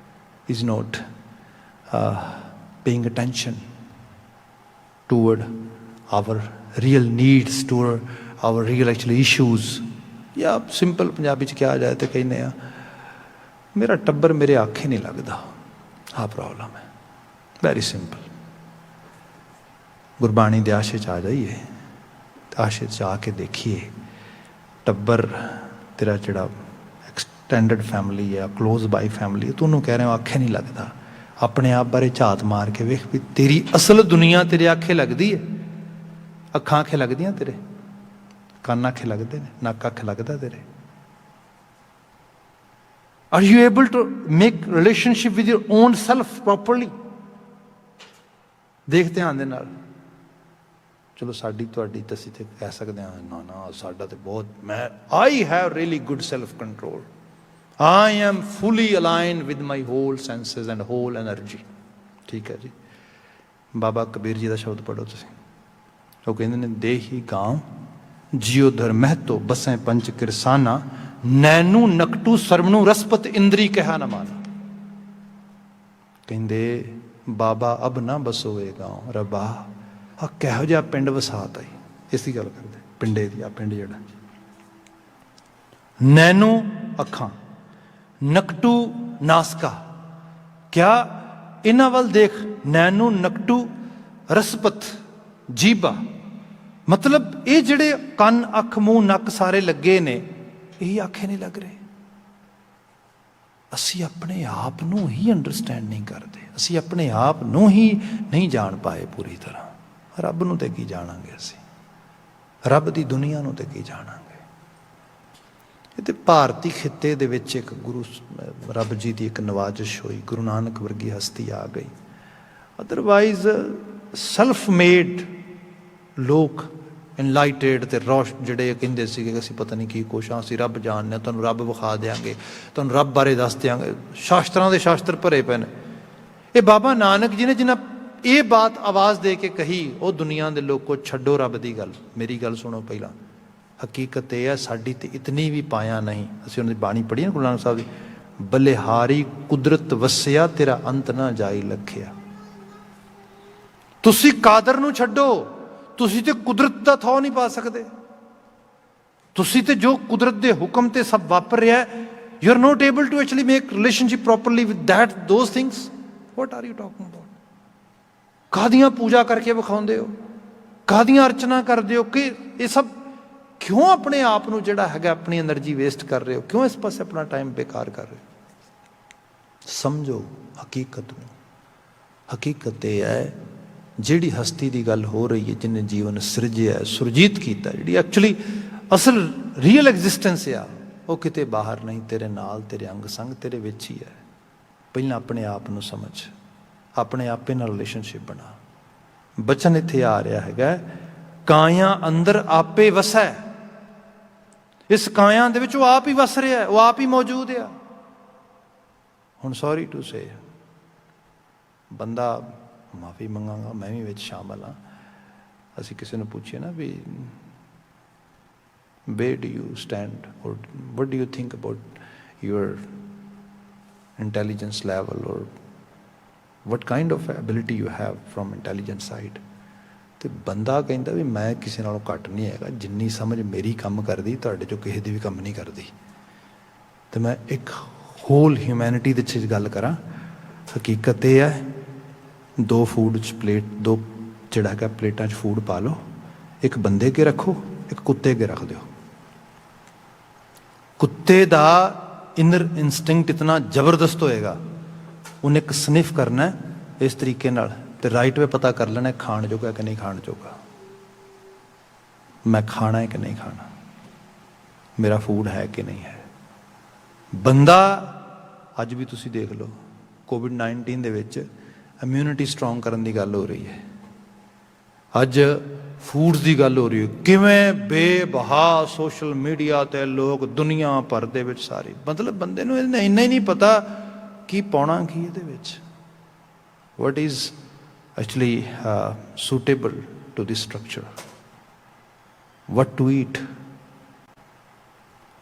is not paying attention toward our real needs, toward our real actually issues. या सिंपल पंजाबी च कहा जाए तो कहने आ मेरा टब्बर मेरे आखे नहीं लगता, हाँ प्रॉब्लम है, वेरी सिंपल। गुरबाणी दे आशे च आ जाइए, आशे च आके देखिए टब्बर तेरा जिहड़ा एक्सटेंडेड फैमिली है, क्लोज बाई फैमिली है, तू उन्होंने कह रहे हो आखे नहीं लगता, अपने आप बारे झात मार के वेख भी तेरी असल दुनिया तेरे आखे लगती है, अखां आखे लगदियां तेरे, ਕੰਨ ਆਖੇ ਲੱਗਦੇ ਨੇ, ਨੱਕ ਆਖੇ ਲੱਗਦਾ ਤੇਰੇ। Are you able to make relationship with your own self properly? ਦੇਖ ਧਿਆਨ ਦੇ ਨਾਲ। ਚਲੋ ਸਾਡੀ ਤੁਹਾਡੀ ਤਾਂ ਅਸੀਂ ਤੇ ਕਹਿ ਸਕਦੇ ਹਾਂ ਨਾ ਨਾ ਸਾਡਾ ਤੇ ਬਹੁਤ, ਮੈਂ I have really good self control, I am fully aligned with my whole senses and whole energy। ਠੀਕ ਹੈ ਜੀ। ਬਾਬਾ ਕਬੀਰ ਜੀ ਦਾ ਸ਼ਬਦ ਪੜ੍ਹੋ ਤੁਸੀਂ, ਉਹ ਕਹਿੰਦੇ ਨੇ ਦੇਹੀ ਗਾਂਵ जियो धर महतो बसें पंच किरसाना, नैनू नकटू सरवणू रसपत इंद्री कहा न माना। कहते बाबा अब ना बसोए गाँव रबा, आ कहो जिहा पिंड वसाता ही, इसकी गल करते पिंडे दी, आ पिंड जिहड़ा नैनू अखां नकटू नासका, क्या इन्हां वल देख, नैनू नकटू रसपत जीबा, मतलब ये जिहड़े ਕੰਨ ਅੱਖ ਮੂੰਹ ਨੱਕ ਸਾਰੇ ਲੱਗੇ ਨੇ ਇਹ ਆਖੇ ਨਹੀਂ ਲੱਗ ਰਹੇ। ਅਸੀਂ ਆਪਣੇ ਆਪ ਨੂੰ ਹੀ ਅੰਡਰਸਟੈਂਡ ਨਹੀਂ ਕਰਦੇ, ਅਸੀਂ ਆਪਣੇ ਆਪ ਨੂੰ ਹੀ ਨਹੀਂ ਜਾਣ ਪਾਏ ਪੂਰੀ ਤਰ੍ਹਾਂ। ਰੱਬ ਨੂੰ ਤੇ ਕੀ ਜਾਣਾਂਗੇ ਅਸੀਂ, ਰੱਬ ਦੀ ਦੁਨੀਆ ਨੂੰ ਤੇ ਕੀ ਜਾਣਾਂਗੇ। ਇਹ ਤੇ ਭਾਰਤੀ ਖਿੱਤੇ ਦੇ ਵਿੱਚ ਇੱਕ ਗੁਰੂ ਰੱਬ ਜੀ ਦੀ ਇੱਕ ਨਵਾਜ਼ਿਸ਼ ਹੋਈ, ਗੁਰੂ ਨਾਨਕ ਵਰਗੀ ਹਸਤੀ ਆ ਗਈ। ਅਦਰਵਾਈਜ਼ ਸੈਲਫ ਮੇਡ ਲੋਕ ਇਨਲਾਈਟਡ ਤੇ ਰੋਸ਼ ਜਿਹੜੇ ਕਹਿੰਦੇ ਸੀਗੇ ਅਸੀਂ ਪਤਾ ਨਹੀਂ ਕੀ ਕੁਛ ਹਾਂ, ਅਸੀਂ ਰੱਬ ਜਾਣਦੇ ਹਾਂ, ਤੁਹਾਨੂੰ ਰੱਬ ਵਿਖਾ ਦਿਆਂਗੇ, ਤੁਹਾਨੂੰ ਰੱਬ ਬਾਰੇ ਦੱਸ ਦਿਆਂਗੇ, ਸ਼ਾਸਤਰਾਂ ਦੇ ਸ਼ਾਸਤਰ ਭਰੇ ਪਏ ਨੇ। ਇਹ ਬਾਬਾ ਨਾਨਕ ਜੀ ਨੇ ਜਿਨ੍ਹਾਂ ਇਹ ਬਾਤ ਆਵਾਜ਼ ਦੇ ਕੇ ਕਹੀ, ਉਹ ਦੁਨੀਆ ਦੇ ਲੋਕੋ ਛੱਡੋ ਰੱਬ ਦੀ ਗੱਲ, ਮੇਰੀ ਗੱਲ ਸੁਣੋ ਪਹਿਲਾਂ। ਹਕੀਕਤ ਇਹ ਹੈ ਸਾਡੀ ਤੇ ਇਤਨੀ ਵੀ ਪਾਇਆ ਨਹੀਂ। ਅਸੀਂ ਉਹਨਾਂ ਦੀ ਬਾਣੀ ਪੜ੍ਹੀ ਨਾ ਗੁਰੂ ਨਾਨਕ ਸਾਹਿਬ ਦੀ, ਬਲਿਹਾਰੀ ਕੁਦਰਤ ਵਸਿਆ ਤੇਰਾ ਅੰਤ ਨਾ ਜਾਈ ਲਖਿਆ। ਤੁਸੀਂ ਕਾਦਰ ਨੂੰ ਛੱਡੋ, ਤੁਸੀਂ ਤੇ ਕੁਦਰਤ ਦਾ ਥੋ ਨਹੀਂ ਪਾ ਸਕਦੇ। ਤੁਸੀਂ ਤੇ ਜੋ ਕੁਦਰਤ ਦੇ ਹੁਕਮ ਤੇ ਸਭ ਵਾਪਰ ਰਿਹਾ, you are not able to actually make relationship properly with that those things. What are you talking about? ਕਾਹਦੀਆਂ ਪੂਜਾ ਕਰਕੇ ਵਿਖਾਉਂਦੇ ਹੋ, ਕਾਹਦੀਆਂ ਅਰਚਨਾ ਕਰਦੇ ਹੋ, ਕਿ ਇਹ ਸਭ ਕਿਉਂ ਆਪਣੇ ਆਪ ਨੂੰ ਜਿਹੜਾ ਹੈਗਾ ਆਪਣੀ એનર્ਜੀ ਵੇਸਟ ਕਰ ਰਹੇ ਹੋ, ਕਿਉਂ ਇਸ ਪਾਸੇ ਆਪਣਾ ਟਾਈਮ ਬੇਕਾਰ ਕਰ ਰਹੇ ਹੋ? ਸਮਝੋ ਹਕੀਕਤ ਨੂੰ। ਹਕੀਕਤ ਇਹ ਹੈ ਜਿਹੜੀ ਹਸਤੀ ਦੀ ਗੱਲ ਹੋ ਰਹੀ ਹੈ, ਜਿਹਨੇ ਜੀਵਨ ਸਿਰਜਿਆ ਸੁਰਜੀਤ ਕੀਤਾ, ਜਿਹੜੀ ਐਕਚੁਅਲੀ ਅਸਲ ਰੀਅਲ ਐਗਜ਼ਿਸਟੈਂਸ ਆ, ਉਹ ਕਿਤੇ ਬਾਹਰ ਨਹੀਂ, ਤੇਰੇ ਨਾਲ, ਤੇਰੇ ਅੰਗ ਸੰਗ, ਤੇਰੇ ਵਿੱਚ ਹੀ ਹੈ। ਪਹਿਲਾਂ ਆਪਣੇ ਆਪ ਨੂੰ ਸਮਝ, ਆਪਣੇ ਆਪੇ ਨਾਲ ਰਿਲੇਸ਼ਨਸ਼ਿਪ ਬਣਾ। ਬਚਨ ਇੱਥੇ ਆ ਰਿਹਾ ਹੈਗਾ, ਕਾਇਆ ਅੰਦਰ ਆਪੇ ਵਸੈ। ਇਸ ਕਾਇਆ ਦੇ ਵਿੱਚ ਉਹ ਆਪ ਹੀ ਵਸ ਰਿਹਾ, ਉਹ ਆਪ ਹੀ ਮੌਜੂਦ ਆ। ਹੁਣ ਸੌਰੀ ਟੂ ਸੇ, ਬੰਦਾ ਮਾਫੀ ਮੰਗਾਂਗਾ, ਮੈਂ ਵੀ ਵਿੱਚ ਸ਼ਾਮਲ ਹਾਂ। ਅਸੀਂ ਕਿਸੇ ਨੂੰ ਪੁੱਛੀਏ ਨਾ ਵੀ where do you stand or what do you think about your intelligence level or what kind of ability you have from intelligence side, ਤੇ ਬੰਦਾ ਕਹਿੰਦਾ ਵੀ ਮੈਂ ਕਿਸੇ ਨਾਲੋਂ ਘੱਟ ਨਹੀਂ ਹੈਗਾ, ਜਿੰਨੀ ਸਮਝ ਮੇਰੀ ਕੰਮ ਕਰਦੀ ਤੁਹਾਡੇ ਚੋਂ ਕਿਸੇ ਦੀ ਵੀ ਕੰਮ ਨਹੀਂ ਕਰਦੀ। ਤੇ ਮੈਂ ਇੱਕ ਹੋਲ ਹਿਊਮੈਨਿਟੀ ਦੇ 'ਚ ਗੱਲ ਕਰਾਂ, ਹਕੀਕਤ ਇਹ ਹੈ ਦੋ ਫੂਡ 'ਚ ਪਲੇਟ, ਦੋ ਜਿਹੜਾ ਹੈਗਾ ਪਲੇਟਾਂ 'ਚ ਫੂਡ ਪਾ ਲਓ, ਇੱਕ ਬੰਦੇ ਅੱਗੇ ਰੱਖੋ, ਇੱਕ ਕੁੱਤੇ ਅੱਗੇ ਰੱਖ ਦਿਓ। ਕੁੱਤੇ ਦਾ ਇਨਰ ਇਨਸਟਿੰਕਟ ਇਤਨਾ ਜ਼ਬਰਦਸਤ ਹੋਏਗਾ, ਉਹਨੇ ਇੱਕ ਸਨਿਫ ਕਰਨਾ ਇਸ ਤਰੀਕੇ ਨਾਲ ਤੇ ਰਾਈਟ ਵੇ ਪਤਾ ਕਰ ਲੈਣਾ ਖਾਣ ਜੋਗਾ ਕਿ ਨਹੀਂ ਖਾਣ ਜੋਗਾ, ਮੈਂ ਖਾਣਾ ਹੈ ਕਿ ਨਹੀਂ ਖਾਣਾ, ਮੇਰਾ ਫੂਡ ਹੈ ਕਿ ਨਹੀਂ ਹੈ। ਬੰਦਾ ਅੱਜ ਵੀ ਤੁਸੀਂ ਦੇਖ ਲਓ ਕੋਵਿਡ-19 ਦੇ ਵਿੱਚ ਇਮਿਊਨਿਟੀ ਸਟਰੋਂਗ ਕਰਨ ਦੀ ਗੱਲ ਹੋ ਰਹੀ ਹੈ, ਅੱਜ ਫੂਡਸ ਦੀ ਗੱਲ ਹੋ ਰਹੀ ਹੈ, ਕਿਵੇਂ ਬੇਬਹਾ ਸੋਸ਼ਲ ਮੀਡੀਆ ਤੇ ਲੋਕ ਦੁਨੀਆ ਭਰ ਦੇ ਵਿੱਚ ਸਾਰੇ, ਮਤਲਬ ਬੰਦੇ ਨੂੰ ਇੰਨਾ ਹੀ ਨਹੀਂ ਪਤਾ ਕੀ ਪਾਉਣਾ ਕੀ ਇਹਦੇ ਵਿੱਚ, what is actually suitable to this structure, what to eat।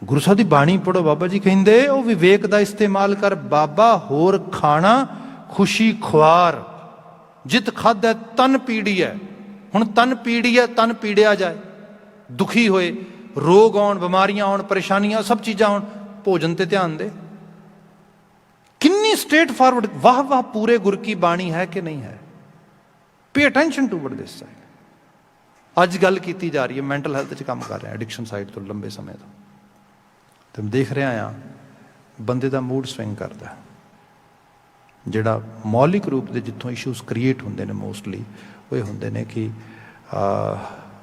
Guru Sahib ਦੀ ਬਾਣੀ ਪੜ੍ਹੋ, ਬਾਬਾ ਜੀ ਕਹਿੰਦੇ ਉਹ ਵਿਵੇਕ ਦਾ ਇਸਤੇਮਾਲ ਕਰ ਬਾਬਾ, ਹੋਰ ਖਾਣਾ ਖੁਸ਼ੀ ਖੁਆਰ, ਜਿਤ ਖਾਧੈ ਤਨ ਪੀੜੀ ਹੈ। ਹੁਣ ਤਨ ਪੀੜੀ ਹੈ, ਤਨ ਪੀੜਿਆ ਜਾਏ, ਦੁਖੀ ਹੋਏ, ਰੋਗ ਆਉਣ, ਬਿਮਾਰੀਆਂ ਆਉਣ, ਪਰੇਸ਼ਾਨੀਆਂ, ਸਭ ਚੀਜ਼ਾਂ ਆਉਣ, ਭੋਜਨ ਤੇ ਧਿਆਨ ਦੇ। ਕਿੰਨੀ ਸਟ੍ਰੇਟ ਫਾਰਵਰਡ, ਵਾਹ ਵਾਹ ਪੂਰੇ ਗੁਰ ਕੀ ਬਾਣੀ ਹੈ ਕਿ ਨਹੀਂ ਹੈ। ਪੇ ਅਟੈਂਸ਼ਨ ਟੂਵਰਡ ਦਿਸ ਸਾਈਡ। ਅੱਜ ਗੱਲ ਕੀਤੀ ਜਾ ਰਹੀ ਹੈ, ਮੈਂਟਲ ਹੈਲਥ 'ਚ ਕੰਮ ਕਰ ਰਿਹਾ ਐਡਿਕਸ਼ਨ ਸਾਈਡ ਤੋਂ ਲੰਬੇ ਸਮੇਂ ਤੋਂ, ਤੇ ਮੈਂ ਦੇਖ ਰਿਹਾ ਹਾਂ ਬੰਦੇ ਦਾ ਮੂਡ ਸਵਿੰਗ ਕਰਦਾ। ਜਿਹੜਾ ਮੌਲਿਕ ਰੂਪ ਦੇ ਜਿੱਥੋਂ ਇਸ਼ੂਜ਼ ਕ੍ਰੀਏਟ ਹੁੰਦੇ ਨੇ ਮੋਸਟਲੀ ਉਹ ਇਹ ਹੁੰਦੇ ਨੇ ਕਿ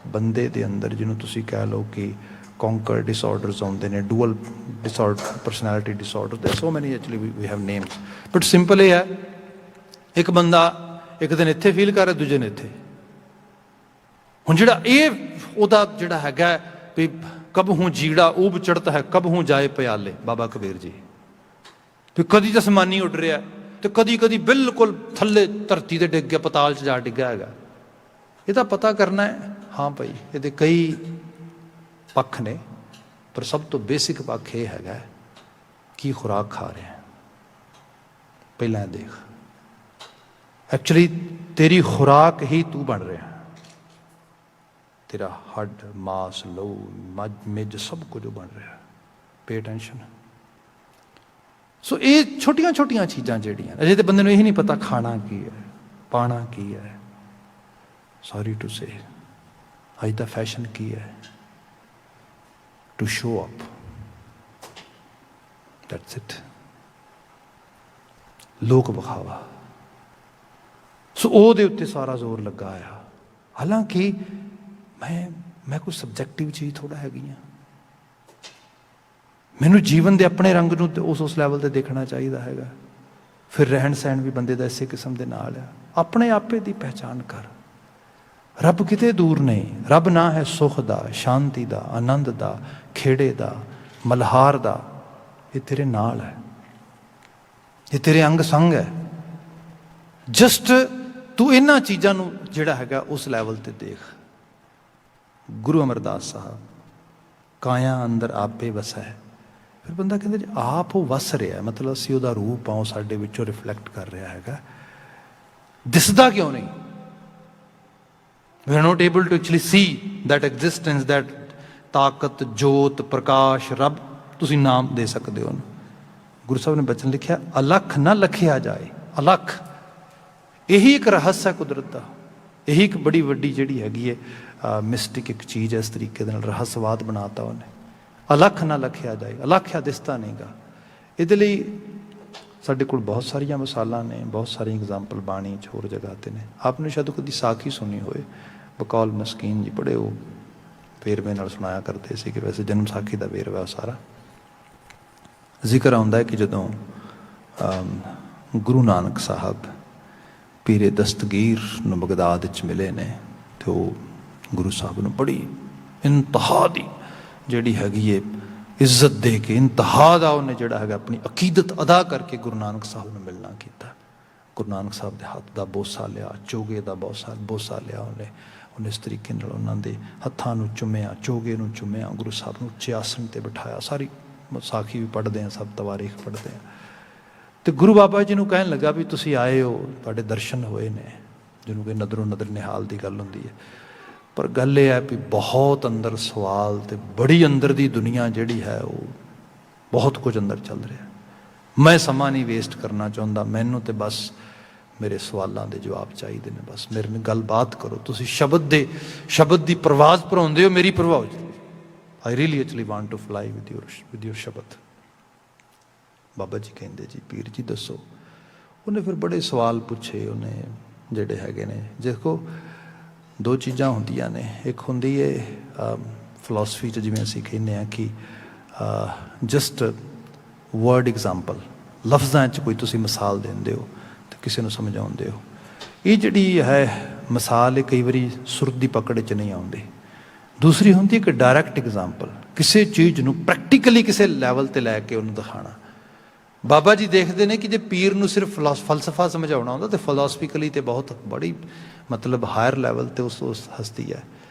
ਬੰਦੇ ਦੇ ਅੰਦਰ, ਜਿਹਨੂੰ ਤੁਸੀਂ ਕਹਿ ਲਓ ਕਿ ਕੌਂਕਰ ਡਿਸਆਰਡਰਸ ਆਉਂਦੇ ਨੇ, dual disorder, personality disorder, there so many actually we have names, but simple ਇਹ ਹੈ, ਇੱਕ ਬੰਦਾ ਇੱਕ ਦਿਨ ਇੱਥੇ ਫੀਲ ਕਰ ਰਿਹਾ, ਦੂਜੇ ਨੇ ਇੱਥੇ। ਹੁਣ ਜਿਹੜਾ ਇਹ ਉਹਦਾ ਜਿਹੜਾ ਹੈਗਾ ਵੀ ਕਬ ਹੂੰ ਜੀੜਾ ਊਬ ਚੜ੍ਹਤਾ ਹੈ, ਕਬ ਹੂੰ ਜਾਏ ਪਿਆਲੇ, ਬਾਬਾ ਕਬੀਰ ਜੀ, ਵੀ ਕਦੀ ਤਾਂ ਅਸਮਾਨੀ ਉੱਡ ਰਿਹਾ ਤੇ ਕਦੀ ਕਦੀ ਬਿਲਕੁਲ ਥੱਲੇ ਧਰਤੀ ਤੇ ਡਿੱਗ ਗਿਆ, ਪਤਾਲ 'ਚ ਜਾ ਡਿੱਗਾ ਹੈਗਾ। ਇਹਦਾ ਪਤਾ ਕਰਨਾ ਹੈ। ਹਾਂ ਭਾਈ, ਇਹਦੇ ਕਈ ਪੱਖ ਨੇ, ਪਰ ਸਭ ਤੋਂ ਬੇਸਿਕ ਪੱਖ ਇਹ ਹੈਗਾ ਕੀ ਖੁਰਾਕ ਖਾ ਰਿਹਾ। ਪਹਿਲਾਂ ਇਹ ਦੇਖ, ਐਕਚੁਅਲੀ ਤੇਰੀ ਖੁਰਾਕ ਹੀ ਤੂੰ ਬਣ ਰਿਹਾ। ਤੇਰਾ ਹੱਡ, ਮਾਸ, ਲਹੂ, ਮਿੱਝ ਸਭ ਕੁਝ ਬਣ ਰਿਹਾ। ਪੇ ਅਟੈਂਸ਼ਨ। ਸੋ ਇਹ ਛੋਟੀਆਂ ਛੋਟੀਆਂ ਚੀਜ਼ਾਂ ਜਿਹੜੀਆਂ, ਅਜੇ ਤੇ ਬੰਦੇ ਨੂੰ ਇਹ ਨਹੀਂ ਪਤਾ ਖਾਣਾ ਕੀ ਹੈ, ਪਾਣਾ ਕੀ ਹੈ। ਸੌਰੀ ਟੂ ਸੇ, ਅੱਜ ਦਾ ਫੈਸ਼ਨ ਕੀ ਹੈ? To show up, that's it. ਲੋਕ ਵਿਖਾਵਾ। ਸੋ ਉਹਦੇ ਉੱਤੇ ਸਾਰਾ ਜ਼ੋਰ ਲੱਗਾ ਆ। ਹਾਲਾਂਕਿ ਮੈਂ ਕੋਈ ਸਬਜੈਕਟਿਵ ਚੀਜ਼ ਥੋੜ੍ਹਾ ਹੈਗੀ ਆ। ਮੈਨੂੰ ਜੀਵਨ ਦੇ ਆਪਣੇ ਰੰਗ ਨੂੰ ਉਸ ਲੈਵਲ ਤੇ ਦੇਖਣਾ ਚਾਹੀਦਾ ਹੈਗਾ। ਫਿਰ ਰਹਿਣ ਸਹਿਣ ਵੀ ਬੰਦੇ ਦਾ ਇਸੇ ਕਿਸਮ ਦੇ ਨਾਲ ਆ। ਆਪਣੇ ਆਪੇ ਦੀ ਪਹਿਚਾਣ ਕਰ। ਰੱਬ ਕਿਤੇ ਦੂਰ ਨਹੀਂ। ਰੱਬ ਨਾ ਹੈ ਸੁੱਖ ਦਾ, ਸ਼ਾਂਤੀ ਦਾ, ਆਨੰਦ ਦਾ, ਖੇੜੇ ਦਾ, ਮਲਹਾਰ ਦਾ। ਇਹ ਤੇਰੇ ਨਾਲ ਹੈ, ਇਹ ਤੇਰੇ ਅੰਗ ਸੰਗ ਹੈ। ਜਸਟ ਤੂੰ ਇਹਨਾਂ ਚੀਜ਼ਾਂ ਨੂੰ ਜਿਹੜਾ ਹੈਗਾ ਉਸ ਲੈਵਲ ਤੇ ਦੇਖ। ਗੁਰੂ ਅਮਰਦਾਸ ਸਾਹਿਬ, ਕਾਇਆ ਅੰਦਰ ਆਪੇ ਵਸੈ। ਫਿਰ ਬੰਦਾ ਕਹਿੰਦਾ ਜੀ ਆਪ ਉਹ ਵਸ ਰਿਹਾ, ਮਤਲਬ ਅਸੀਂ ਉਹਦਾ ਰੂਪ ਆ, ਉਹ ਸਾਡੇ ਵਿੱਚੋਂ ਰਿਫਲੈਕਟ ਕਰ ਰਿਹਾ ਹੈਗਾ। ਦਿਸਦਾ ਕਿਉਂ ਨਹੀਂ? We are not able to actually see that existence, that ਤਾਕਤ, ਜੋਤ, ਪ੍ਰਕਾਸ਼, ਰੱਬ। ਤੁਸੀਂ ਨਾਮ ਦੇ ਸਕਦੇ ਹੋ ਉਹਨੂੰ। ਗੁਰੂ ਸਾਹਿਬ ਨੇ ਬਚਨ ਲਿਖਿਆ, ਅਲਖ ਨਾ ਲਖਿਆ ਜਾਏ। ਅਲਖ, ਇਹੀ ਇੱਕ ਰਹੱਸ ਹੈ ਕੁਦਰਤ ਦਾ। ਇਹੀ ਇੱਕ ਬੜੀ ਵੱਡੀ ਜਿਹੜੀ ਹੈਗੀ ਹੈ ਮਿਸਟਿਕ ਇੱਕ ਚੀਜ਼ ਹੈ। ਇਸ ਤਰੀਕੇ ਦੇ ਨਾਲ ਰਹੱਸਵਾਦ ਬਣਾਤਾ ਉਹਨੇ। ਅਲਖ ਨਾ ਲਖਿਆ ਜਾਏ। ਅਲਖਿਆ ਦਿਸਦਾ ਨਹੀਂ ਗਾ। ਇਹਦੇ ਲਈ ਸਾਡੇ ਕੋਲ ਬਹੁਤ ਸਾਰੀਆਂ ਮਿਸਾਲਾਂ ਨੇ, ਬਹੁਤ ਸਾਰੀਆਂ ਐਗਜ਼ਾਮਪਲ ਬਾਣੀ 'ਚ ਹੋਰ ਜਗ੍ਹਾ 'ਤੇ ਨੇ। ਆਪ ਨੇ ਸ਼ਾਇਦ ਕਦੀ ਸਾਖੀ ਸੁਣੀ ਹੋਏ, ਬਕੌਲ ਮਸਕੀਨ ਜੀ ਬੜੇ ਉਹ ਵੇਰਵੇ ਨਾਲ ਸੁਣਾਇਆ ਕਰਦੇ ਸੀ ਕਿ ਵੈਸੇ ਜਨਮ ਸਾਖੀ ਦਾ ਵੇਰਵਾ ਸਾਰਾ ਜ਼ਿਕਰ ਆਉਂਦਾ ਹੈ ਕਿ ਜਦੋਂ ਗੁਰੂ ਨਾਨਕ ਸਾਹਿਬ ਪੀਰੇ ਦਸਤਗੀਰ ਨੂੰ ਬਗਦਾਦ ਵਿੱਚ ਮਿਲੇ ਨੇ, ਤੇ ਉਹ ਗੁਰੂ ਸਾਹਿਬ ਨੂੰ ਬੜੀ ਇੰਤਹਾ ਦੀ ਜਿਹੜੀ ਹੈਗੀ ਹੈ ਇੱਜ਼ਤ ਦੇ ਕੇ, ਇੰਤਹਾ ਦਾ ਉਹਨੇ ਜਿਹੜਾ ਹੈਗਾ ਆਪਣੀ ਅਕੀਦਤ ਅਦਾ ਕਰਕੇ ਗੁਰੂ ਨਾਨਕ ਸਾਹਿਬ ਨੂੰ ਮਿਲਣਾ ਕੀਤਾ। ਗੁਰੂ ਨਾਨਕ ਸਾਹਿਬ ਦੇ ਹੱਥ ਦਾ ਬੋਸਾ ਲਿਆ, ਚੋਗੇ ਦਾ ਬੋਸਾ ਲਿਆ ਉਹਨੇ ਇਸ ਤਰੀਕੇ ਨਾਲ ਉਹਨਾਂ ਦੇ ਹੱਥਾਂ ਨੂੰ ਚੁੰਮਿਆ, ਚੋਗੇ ਨੂੰ ਚੁੰਮਿਆ, ਗੁਰੂ ਸਾਹਿਬ ਨੂੰ ਉੱਚੇ ਆਸਣ 'ਤੇ ਬਿਠਾਇਆ। ਸਾਰੀ ਸਾਖੀ ਵੀ ਪੜ੍ਹਦੇ ਹਾਂ, ਸਭ ਤਵਾਰੀਖ ਪੜ੍ਹਦੇ ਹਾਂ। ਤੇ ਗੁਰੂ ਬਾਬਾ ਜੀ ਨੂੰ ਕਹਿਣ ਲੱਗਾ ਵੀ ਤੁਸੀਂ ਆਏ ਹੋ, ਤੁਹਾਡੇ ਦਰਸ਼ਨ ਹੋਏ ਨੇ, ਜਿਹਨੂੰ ਕਿ ਨਦਰੋਂ ਨਦਰ ਨਿਹਾਲ ਦੀ ਗੱਲ ਹੁੰਦੀ ਹੈ। ਪਰ ਗੱਲ ਇਹ ਹੈ ਵੀ ਬਹੁਤ ਅੰਦਰ ਸਵਾਲ ਤੇ ਬੜੀ ਅੰਦਰ ਦੀ ਦੁਨੀਆ ਜਿਹੜੀ ਹੈ, ਉਹ ਬਹੁਤ ਕੁਝ ਅੰਦਰ ਚੱਲ ਰਿਹਾ। ਮੈਂ ਸਮਾਂ ਨਹੀਂ ਵੇਸਟ ਕਰਨਾ ਚਾਹੁੰਦਾ। ਮੈਨੂੰ ਤੇ ਬਸ ਮੇਰੇ ਸਵਾਲਾਂ ਦੇ ਜਵਾਬ ਚਾਹੀਦੇ ਨੇ। ਬਸ ਮੇਰੇ ਨਾਲ ਗੱਲਬਾਤ ਕਰੋ। ਤੁਸੀਂ ਸ਼ਬਦ ਦੀ ਪ੍ਰਵਾਜ਼ ਭਰਾਉਂਦੇ ਹੋ, ਮੇਰੀ ਪ੍ਰਵਾਹ। I really actually want to fly with your ਸ਼ਬਦ। ਬਾਬਾ ਜੀ ਕਹਿੰਦੇ ਜੀ ਪੀਰ ਜੀ ਦੱਸੋ। ਉਹਨੇ ਫਿਰ ਬੜੇ ਸਵਾਲ ਪੁੱਛੇ ਉਹਨੇ ਜਿਹੜੇ ਹੈਗੇ ਨੇ। ਦੇਖੋ ਦੋ ਚੀਜ਼ਾਂ ਹੁੰਦੀਆਂ ਨੇ। ਇੱਕ ਹੁੰਦੀ ਹੈ ਫਿਲਾਸਫੀ 'ਚ ਜਿਵੇਂ ਅਸੀਂ ਕਹਿੰਦੇ ਹਾਂ ਕਿ ਜਸਟ ਵਰਡ ਐਗਜ਼ਾਮਪਲ, ਲਫ਼ਜ਼ਾਂ 'ਚ ਕੋਈ ਤੁਸੀਂ ਮਿਸਾਲ ਦਿੰਦੇ ਹੋ ਅਤੇ ਕਿਸੇ ਨੂੰ ਸਮਝਾਉਂਦੇ ਹੋ। ਇਹ ਜਿਹੜੀ ਹੈ ਮਿਸਾਲ ਇਹ ਕਈ ਵਾਰੀ ਸੁਰਤ ਦੀ ਪਕੜ 'ਚ ਨਹੀਂ ਆਉਂਦੀ। ਦੂਸਰੀ ਹੁੰਦੀ ਇੱਕ ਡਾਇਰੈਕਟ ਐਗਜ਼ਾਮਪਲ, ਕਿਸੇ ਚੀਜ਼ ਨੂੰ ਪ੍ਰੈਕਟੀਕਲੀ ਕਿਸੇ ਲੈਵਲ 'ਤੇ ਲੈ ਕੇ ਉਹਨੂੰ ਦਿਖਾਉਣਾ। ਬਾਬਾ ਜੀ ਦੇਖਦੇ ਨੇ ਕਿ ਜੇ ਪੀਰ ਨੂੰ ਸਿਰਫ ਫਲਸਫਾ ਸਮਝਾਉਣਾ ਹੁੰਦਾ ਤਾਂ ਫਿਲਾਸਫਿਕਲੀ ਤੇ ਬਹੁਤ ਬੜੀ ਮਤਲਬ ਹਾਇਰ ਲੈਵਲ 'ਤੇ ਉਸ ਹਸਤੀ ਹੈ।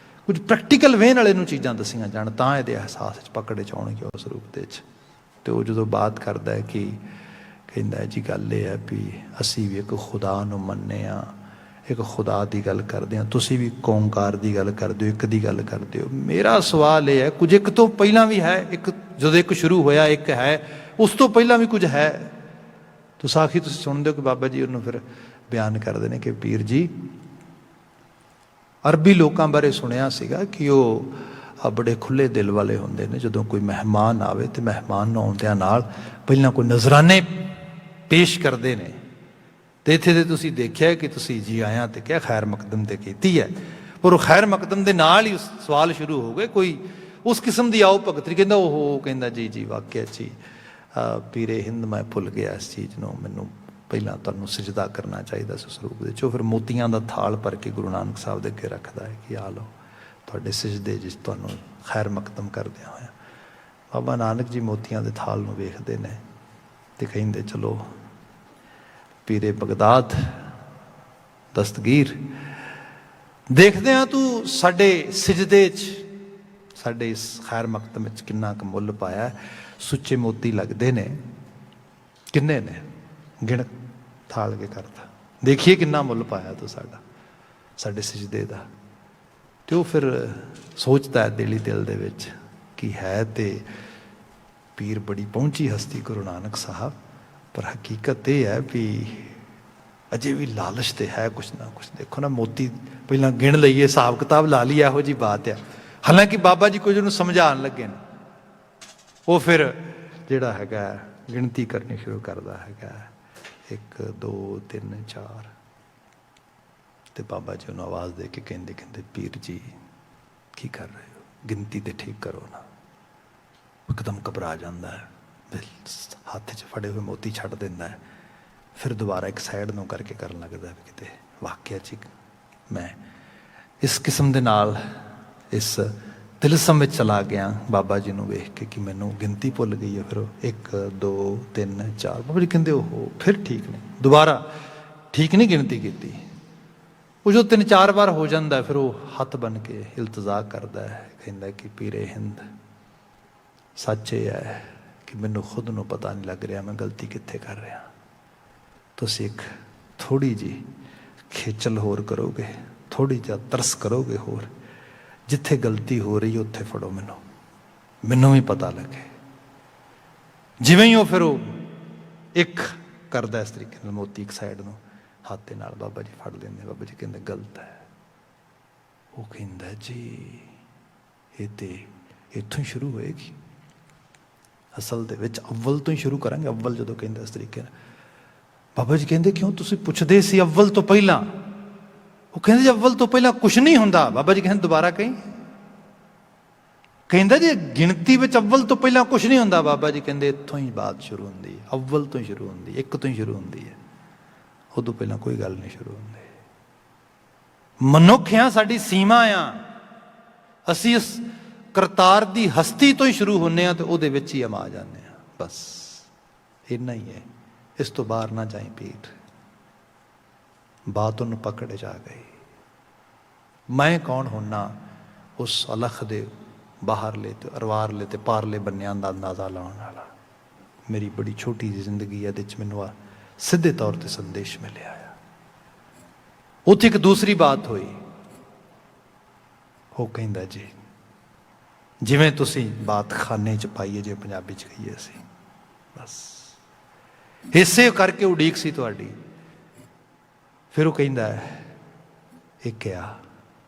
ਕੁਝ ਪ੍ਰੈਕਟੀਕਲ ਵੇਅ ਨਾਲ ਇਹਨੂੰ ਚੀਜ਼ਾਂ ਦੱਸੀਆਂ ਜਾਣ ਤਾਂ ਇਹਦੇ ਅਹਿਸਾਸ 'ਚ ਪਕੜ 'ਚ ਆਉਣਗੇ ਉਸ ਰੂਪ ਦੇ 'ਚ। ਅਤੇ ਉਹ ਜਦੋਂ ਬਾਤ ਕਰਦਾ ਹੈ ਕਿ ਕਹਿੰਦਾ ਜੀ ਗੱਲ ਇਹ ਹੈ ਵੀ ਅਸੀਂ ਵੀ ਇੱਕ ਖੁਦਾ ਨੂੰ ਮੰਨਦੇ ਹਾਂ, ਇੱਕ ਖੁਦਾ ਦੀ ਗੱਲ ਕਰਦੇ ਹਾਂ, ਤੁਸੀਂ ਵੀ ਓਂਕਾਰ ਦੀ ਗੱਲ ਕਰਦੇ ਹੋ, ਇੱਕ ਦੀ ਗੱਲ ਕਰਦੇ ਹੋ। ਮੇਰਾ ਸਵਾਲ ਇਹ ਹੈ, ਕੁਝ ਇੱਕ ਤੋਂ ਪਹਿਲਾਂ ਵੀ ਹੈ, ਇੱਕ ਜਦੋਂ ਇੱਕ ਸ਼ੁਰੂ ਹੋਇਆ ਇੱਕ ਹੈ, ਉਸ ਤੋਂ ਪਹਿਲਾਂ ਵੀ ਕੁਝ ਹੈ। ਸਾਖੀ ਤੁਸੀਂ ਸੁਣਦੇ ਹੋ ਕਿ ਬਾਬਾ ਜੀ ਉਹਨੂੰ ਫਿਰ ਬਿਆਨ ਕਰਦੇ ਨੇ ਕਿ ਪੀਰ ਜੀ, ਅਰਬੀ ਲੋਕਾਂ ਬਾਰੇ ਸੁਣਿਆ ਸੀਗਾ ਕਿ ਉਹ ਬੜੇ ਖੁੱਲ੍ਹੇ ਦਿਲ ਵਾਲੇ ਹੁੰਦੇ ਨੇ। ਜਦੋਂ ਕੋਈ ਮਹਿਮਾਨ ਆਵੇ ਤੇ ਮਹਿਮਾਨ ਨੂੰ ਆਉਂਦਿਆਂ ਨਾਲ ਪਹਿਲਾਂ ਕੋਈ ਨਜ਼ਰਾਨੇ ਪੇਸ਼ ਕਰਦੇ ਨੇ। ਤੇ ਇੱਥੇ ਤੇ ਤੁਸੀਂ ਦੇਖਿਆ ਕਿ ਤੁਸੀਂ ਜੀ ਆਇਆਂ ਤੇ ਕਿਹਾ ਖੈਰ ਮਕਦਮ ਤੇ ਕੀਤੀ ਹੈ, ਪਰ ਉਹ ਖੈਰ ਮਕਦਮ ਦੇ ਨਾਲ ਹੀ ਸਵਾਲ ਸ਼ੁਰੂ ਹੋ ਗਏ, ਕੋਈ ਉਸ ਕਿਸਮ ਦੀ ਆਓ ਭਗਤ। ਕਹਿੰਦਾ ਉਹ ਕਹਿੰਦਾ ਜੀ ਜੀ ਵਾਕਿਆ ਜੀ ਪੀਰੇ ਹਿੰਦ ਮੈਂ ਭੁੱਲ ਗਿਆ ਇਸ ਚੀਜ਼ ਨੂੰ, ਮੈਨੂੰ ਪਹਿਲਾਂ ਤੁਹਾਨੂੰ ਸਜਦਾ ਕਰਨਾ ਚਾਹੀਦਾ ਸੀ ਉਸ ਰੂਪ ਦੇ 'ਚ। ਉਹ ਫਿਰ ਮੋਤੀਆਂ ਦਾ ਥਾਲ ਭਰ ਕੇ ਗੁਰੂ ਨਾਨਕ ਸਾਹਿਬ ਦੇ ਅੱਗੇ ਰੱਖਦਾ ਹੈ ਕਿ ਆ ਲਓ ਤੁਹਾਡੇ ਸਜਦੇ ਜਿਸ ਤੁਹਾਨੂੰ ਖੈਰ ਮਕਦਮ ਕਰਦਿਆਂ ਹੋਇਆ। ਬਾਬਾ ਨਾਨਕ ਜੀ ਮੋਤੀਆਂ ਦੇ ਥਾਲ ਨੂੰ ਵੇਖਦੇ ਨੇ ਤੇ ਕਹਿੰਦੇ ਚਲੋ ਪੀਰੇ ਬਗਦਾਦ ਦਸਤਗੀਰ, ਦੇਖਦੇ ਹਾਂ ਤੂੰ ਸਾਡੇ ਸਜਦੇ 'ਚ, ਸਾਡੇ ਇਸ ਖੈਰ ਮਕਦਮ ਵਿੱਚ ਕਿੰਨਾ ਕੁ ਮੁੱਲ ਪਾਇਆ। ਸੁੱਚੇ ਮੋਤੀ ਲੱਗਦੇ ਨੇ, ਕਿੰਨੇ ਨੇ ਗਿਣ ਥਾਲ ਕੇ ਕਰਦਾ, ਦੇਖੀਏ ਕਿੰਨਾ ਮੁੱਲ ਪਾਇਆ ਤੂੰ ਸਾਡਾ, ਸਾਡੇ ਸਜਦੇ ਦਾ। ਤੇ ਉਹ ਫਿਰ ਸੋਚਦਾ ਹੈ ਦਿਲੀ ਦਿਲ ਦੇ ਵਿੱਚ ਕਿ ਹੈ ਤੇ ਪੀਰ ਬੜੀ ਪਹੁੰਚੀ ਹਸਤੀ ਗੁਰੂ ਨਾਨਕ ਸਾਹਿਬ, ਪਰ ਹਕੀਕਤ ਇਹ ਹੈ ਵੀ ਅਜੇ ਵੀ ਲਾਲਚ ਤੇ ਹੈ ਕੁਛ ਨਾ ਕੁਛ। ਦੇਖੋ ਨਾ, ਮੋਤੀ ਪਹਿਲਾਂ ਗਿਣ ਲਈਏ, ਹਿਸਾਬ ਕਿਤਾਬ ਲਾ ਲਈ, ਇਹੋ ਜਿਹੀ ਬਾਤ ਹੈ। ਹਾਲਾਂਕਿ ਬਾਬਾ ਜੀ ਕੁਝ ਉਹਨੂੰ ਸਮਝਾਉਣ ਲੱਗੇ ਨੇ। ਉਹ ਫਿਰ ਜਿਹੜਾ ਹੈਗਾ ਗਿਣਤੀ ਕਰਨੀ ਸ਼ੁਰੂ ਕਰਦਾ ਹੈਗਾ, 1 2 3 4। ਤੇ ਬਾਬਾ ਜੀ ਉਹਨੂੰ ਆਵਾਜ਼ ਦੇ ਕੇ ਕਹਿੰਦੇ ਪੀਰ ਜੀ ਕੀ ਕਰ ਰਹੇ ਹੋ, ਗਿਣਤੀ ਤੇ ਠੀਕ ਕਰੋ ਨਾ। ਇੱਕਦਮ ਘਬਰਾ ਜਾਂਦਾ ਹੈ, ਹੱਥ 'ਚ ਫੜੇ ਹੋਏ ਮੋਤੀ ਛੱਡ ਦਿੰਦਾ ਹੈ। ਫਿਰ ਦੁਬਾਰਾ ਇੱਕ ਸਾਈਡ ਨੂੰ ਕਰਕੇ ਕਰਨ ਲੱਗਦਾ ਵੀ ਕਿਤੇ ਵਾਕਿਆ 'ਚ ਮੈਂ ਇਸ ਕਿਸਮ ਦੇ ਨਾਲ ਇਸ ਤਿਲਸਮ ਵਿੱਚ ਚਲਾ ਗਿਆ ਬਾਬਾ ਜੀ ਨੂੰ ਵੇਖ ਕੇ ਕਿ ਮੈਨੂੰ ਗਿਣਤੀ ਭੁੱਲ ਗਈ ਹੈ। ਫਿਰ 1 2 3 4 ਬਾਬਾ ਜੀ ਕਹਿੰਦੇ ਉਹ ਫਿਰ ਠੀਕ ਨਹੀਂ, ਦੁਬਾਰਾ ਠੀਕ ਨਹੀਂ ਗਿਣਤੀ ਕੀਤੀ। ਉਹ ਜੋ 3 4 ਵਾਰ ਹੋ ਜਾਂਦਾ ਫਿਰ ਉਹ ਹੱਥ ਬਣ ਕੇ ਇਲਤਜਾ ਕਰਦਾ ਹੈ, ਕਹਿੰਦਾ ਕਿ ਪੀਰੇ ਹਿੰਦ ਸੱਚ ਇਹ ਹੈ ਕਿ ਮੈਨੂੰ ਖੁਦ ਨੂੰ ਪਤਾ ਨਹੀਂ ਲੱਗ ਰਿਹਾ ਮੈਂ ਗਲਤੀ ਕਿੱਥੇ ਕਰ ਰਿਹਾ। ਤੁਸੀਂ ਇੱਕ ਥੋੜ੍ਹੀ ਜਿਹੀ ਖੇਚਲ ਹੋਰ ਕਰੋਗੇ, ਥੋੜ੍ਹੀ ਜਿਹਾ ਤਰਸ ਕਰੋਗੇ ਹੋਰ, ਜਿੱਥੇ ਗਲਤੀ ਹੋ ਰਹੀ ਉੱਥੇ ਫੜੋ ਮੈਨੂੰ ਵੀ ਪਤਾ ਲੱਗੇ। ਜਿਵੇਂ ਹੀ ਉਹ ਫਿਰ ਉਹ ਇੱਕ ਕਰਦਾ ਇਸ ਤਰੀਕੇ ਨਾਲ, ਮੋਤੀ ਇੱਕ ਸਾਈਡ ਨੂੰ ਹੱਥ ਦੇ ਨਾਲ ਬਾਬਾ ਜੀ ਫੜ ਲੈਂਦੇ। ਬਾਬਾ ਜੀ ਕਹਿੰਦੇ ਗਲਤ ਹੈ। ਉਹ ਕਹਿੰਦਾ ਜੀ ਇਹ ਤੇ ਇੱਥੋਂ ਹੀ ਸ਼ੁਰੂ ਹੋਏਗੀ, ਅਸਲ ਦੇ ਵਿੱਚ ਅਵਲ ਤੋਂ ਹੀ ਸ਼ੁਰੂ ਕਰਾਂਗੇ। ਅਵਲ ਜਦੋਂ ਕਹਿੰਦਾ ਇਸ ਤਰੀਕੇ ਨਾਲ, ਬਾਬਾ ਜੀ ਕਹਿੰਦੇ ਕਿਉਂ, ਤੁਸੀਂ ਪੁੱਛਦੇ ਸੀ ਅਵਲ ਤੋਂ ਪਹਿਲਾਂ। ਉਹ ਕਹਿੰਦੇ ਜੀ ਅਵਲ ਤੋਂ ਪਹਿਲਾਂ ਕੁਛ ਨਹੀਂ ਹੁੰਦਾ। ਬਾਬਾ ਜੀ ਕਹਿੰਦੇ ਦੁਬਾਰਾ ਕਹੀਂ। ਕਹਿੰਦਾ ਜੀ ਗਿਣਤੀ ਵਿੱਚ ਅਵਲ ਤੋਂ ਪਹਿਲਾਂ ਕੁਛ ਨਹੀਂ ਹੁੰਦਾ। ਬਾਬਾ ਜੀ ਕਹਿੰਦੇ ਇੱਥੋਂ ਹੀ ਬਾਤ ਸ਼ੁਰੂ ਹੁੰਦੀ ਹੈ, ਅਵਲ ਤੋਂ ਹੀ ਸ਼ੁਰੂ ਹੁੰਦੀ, ਇੱਕ ਤੋਂ ਹੀ ਸ਼ੁਰੂ ਹੁੰਦੀ ਹੈ, ਉਦੋਂ ਪਹਿਲਾਂ ਕੋਈ ਗੱਲ ਨਹੀਂ ਸ਼ੁਰੂ ਹੁੰਦੀ। ਮਨੁੱਖ ਆ, ਸਾਡੀ ਸੀਮਾ ਆ, ਅਸੀਂ ਇਸ ਕਰਤਾਰ ਦੀ ਹਸਤੀ ਤੋਂ ਹੀ ਸ਼ੁਰੂ ਹੁੰਦੇ ਹਾਂ ਤੇ ਉਹਦੇ ਵਿੱਚ ਹੀ ਅਮਾ ਜਾਂਦੇ ਹਾਂ। ਬਸ ਇੰਨਾ ਹੀ ਹੈ, ਇਸ ਤੋਂ ਬਾਹਰ ਨਾ ਜਾਈ ਪੀਰ। ਬਾਤ ਉਹਨੂੰ ਪਕੜ ਜਾ ਗਈ। ਮੈਂ ਕੌਣ ਹੁੰਨਾ ਉਸ ਅਲਖ ਦੇ ਬਾਹਰਲੇ ਤੇ ਅਰਵਾਰਲੇ ਤੇ ਪਾਰਲੇ ਬੰਨਿਆਂ ਦਾ ਅੰਦਾਜ਼ਾ ਲਾਉਣ ਵਾਲਾ। ਮੇਰੀ ਬੜੀ ਛੋਟੀ ਜਿਹੀ ਜ਼ਿੰਦਗੀ ਹੈ, ਇਹਦੇ 'ਚ ਮੈਨੂੰ ਆ ਸਿੱਧੇ ਤੌਰ ਤੇ ਸੰਦੇਸ਼ ਮਿਲਿਆ ਆ। ਉੱਥੇ ਇੱਕ ਦੂਸਰੀ ਬਾਤ ਹੋਈ। ਉਹ ਕਹਿੰਦਾ ਜੀ ਜਿਵੇਂ ਤੁਸੀਂ ਬਾਤ ਖਾਨੇ 'ਚ ਪਾਈਏ, ਜੇ ਪੰਜਾਬੀ 'ਚ ਕਹੀਏ ਅਸੀਂ, ਬਸ ਇਸੇ ਕਰਕੇ ਉਡੀਕ ਸੀ ਤੁਹਾਡੀ। ਫਿਰ ਉਹ ਕਹਿੰਦਾ ਇੱਕ ਆ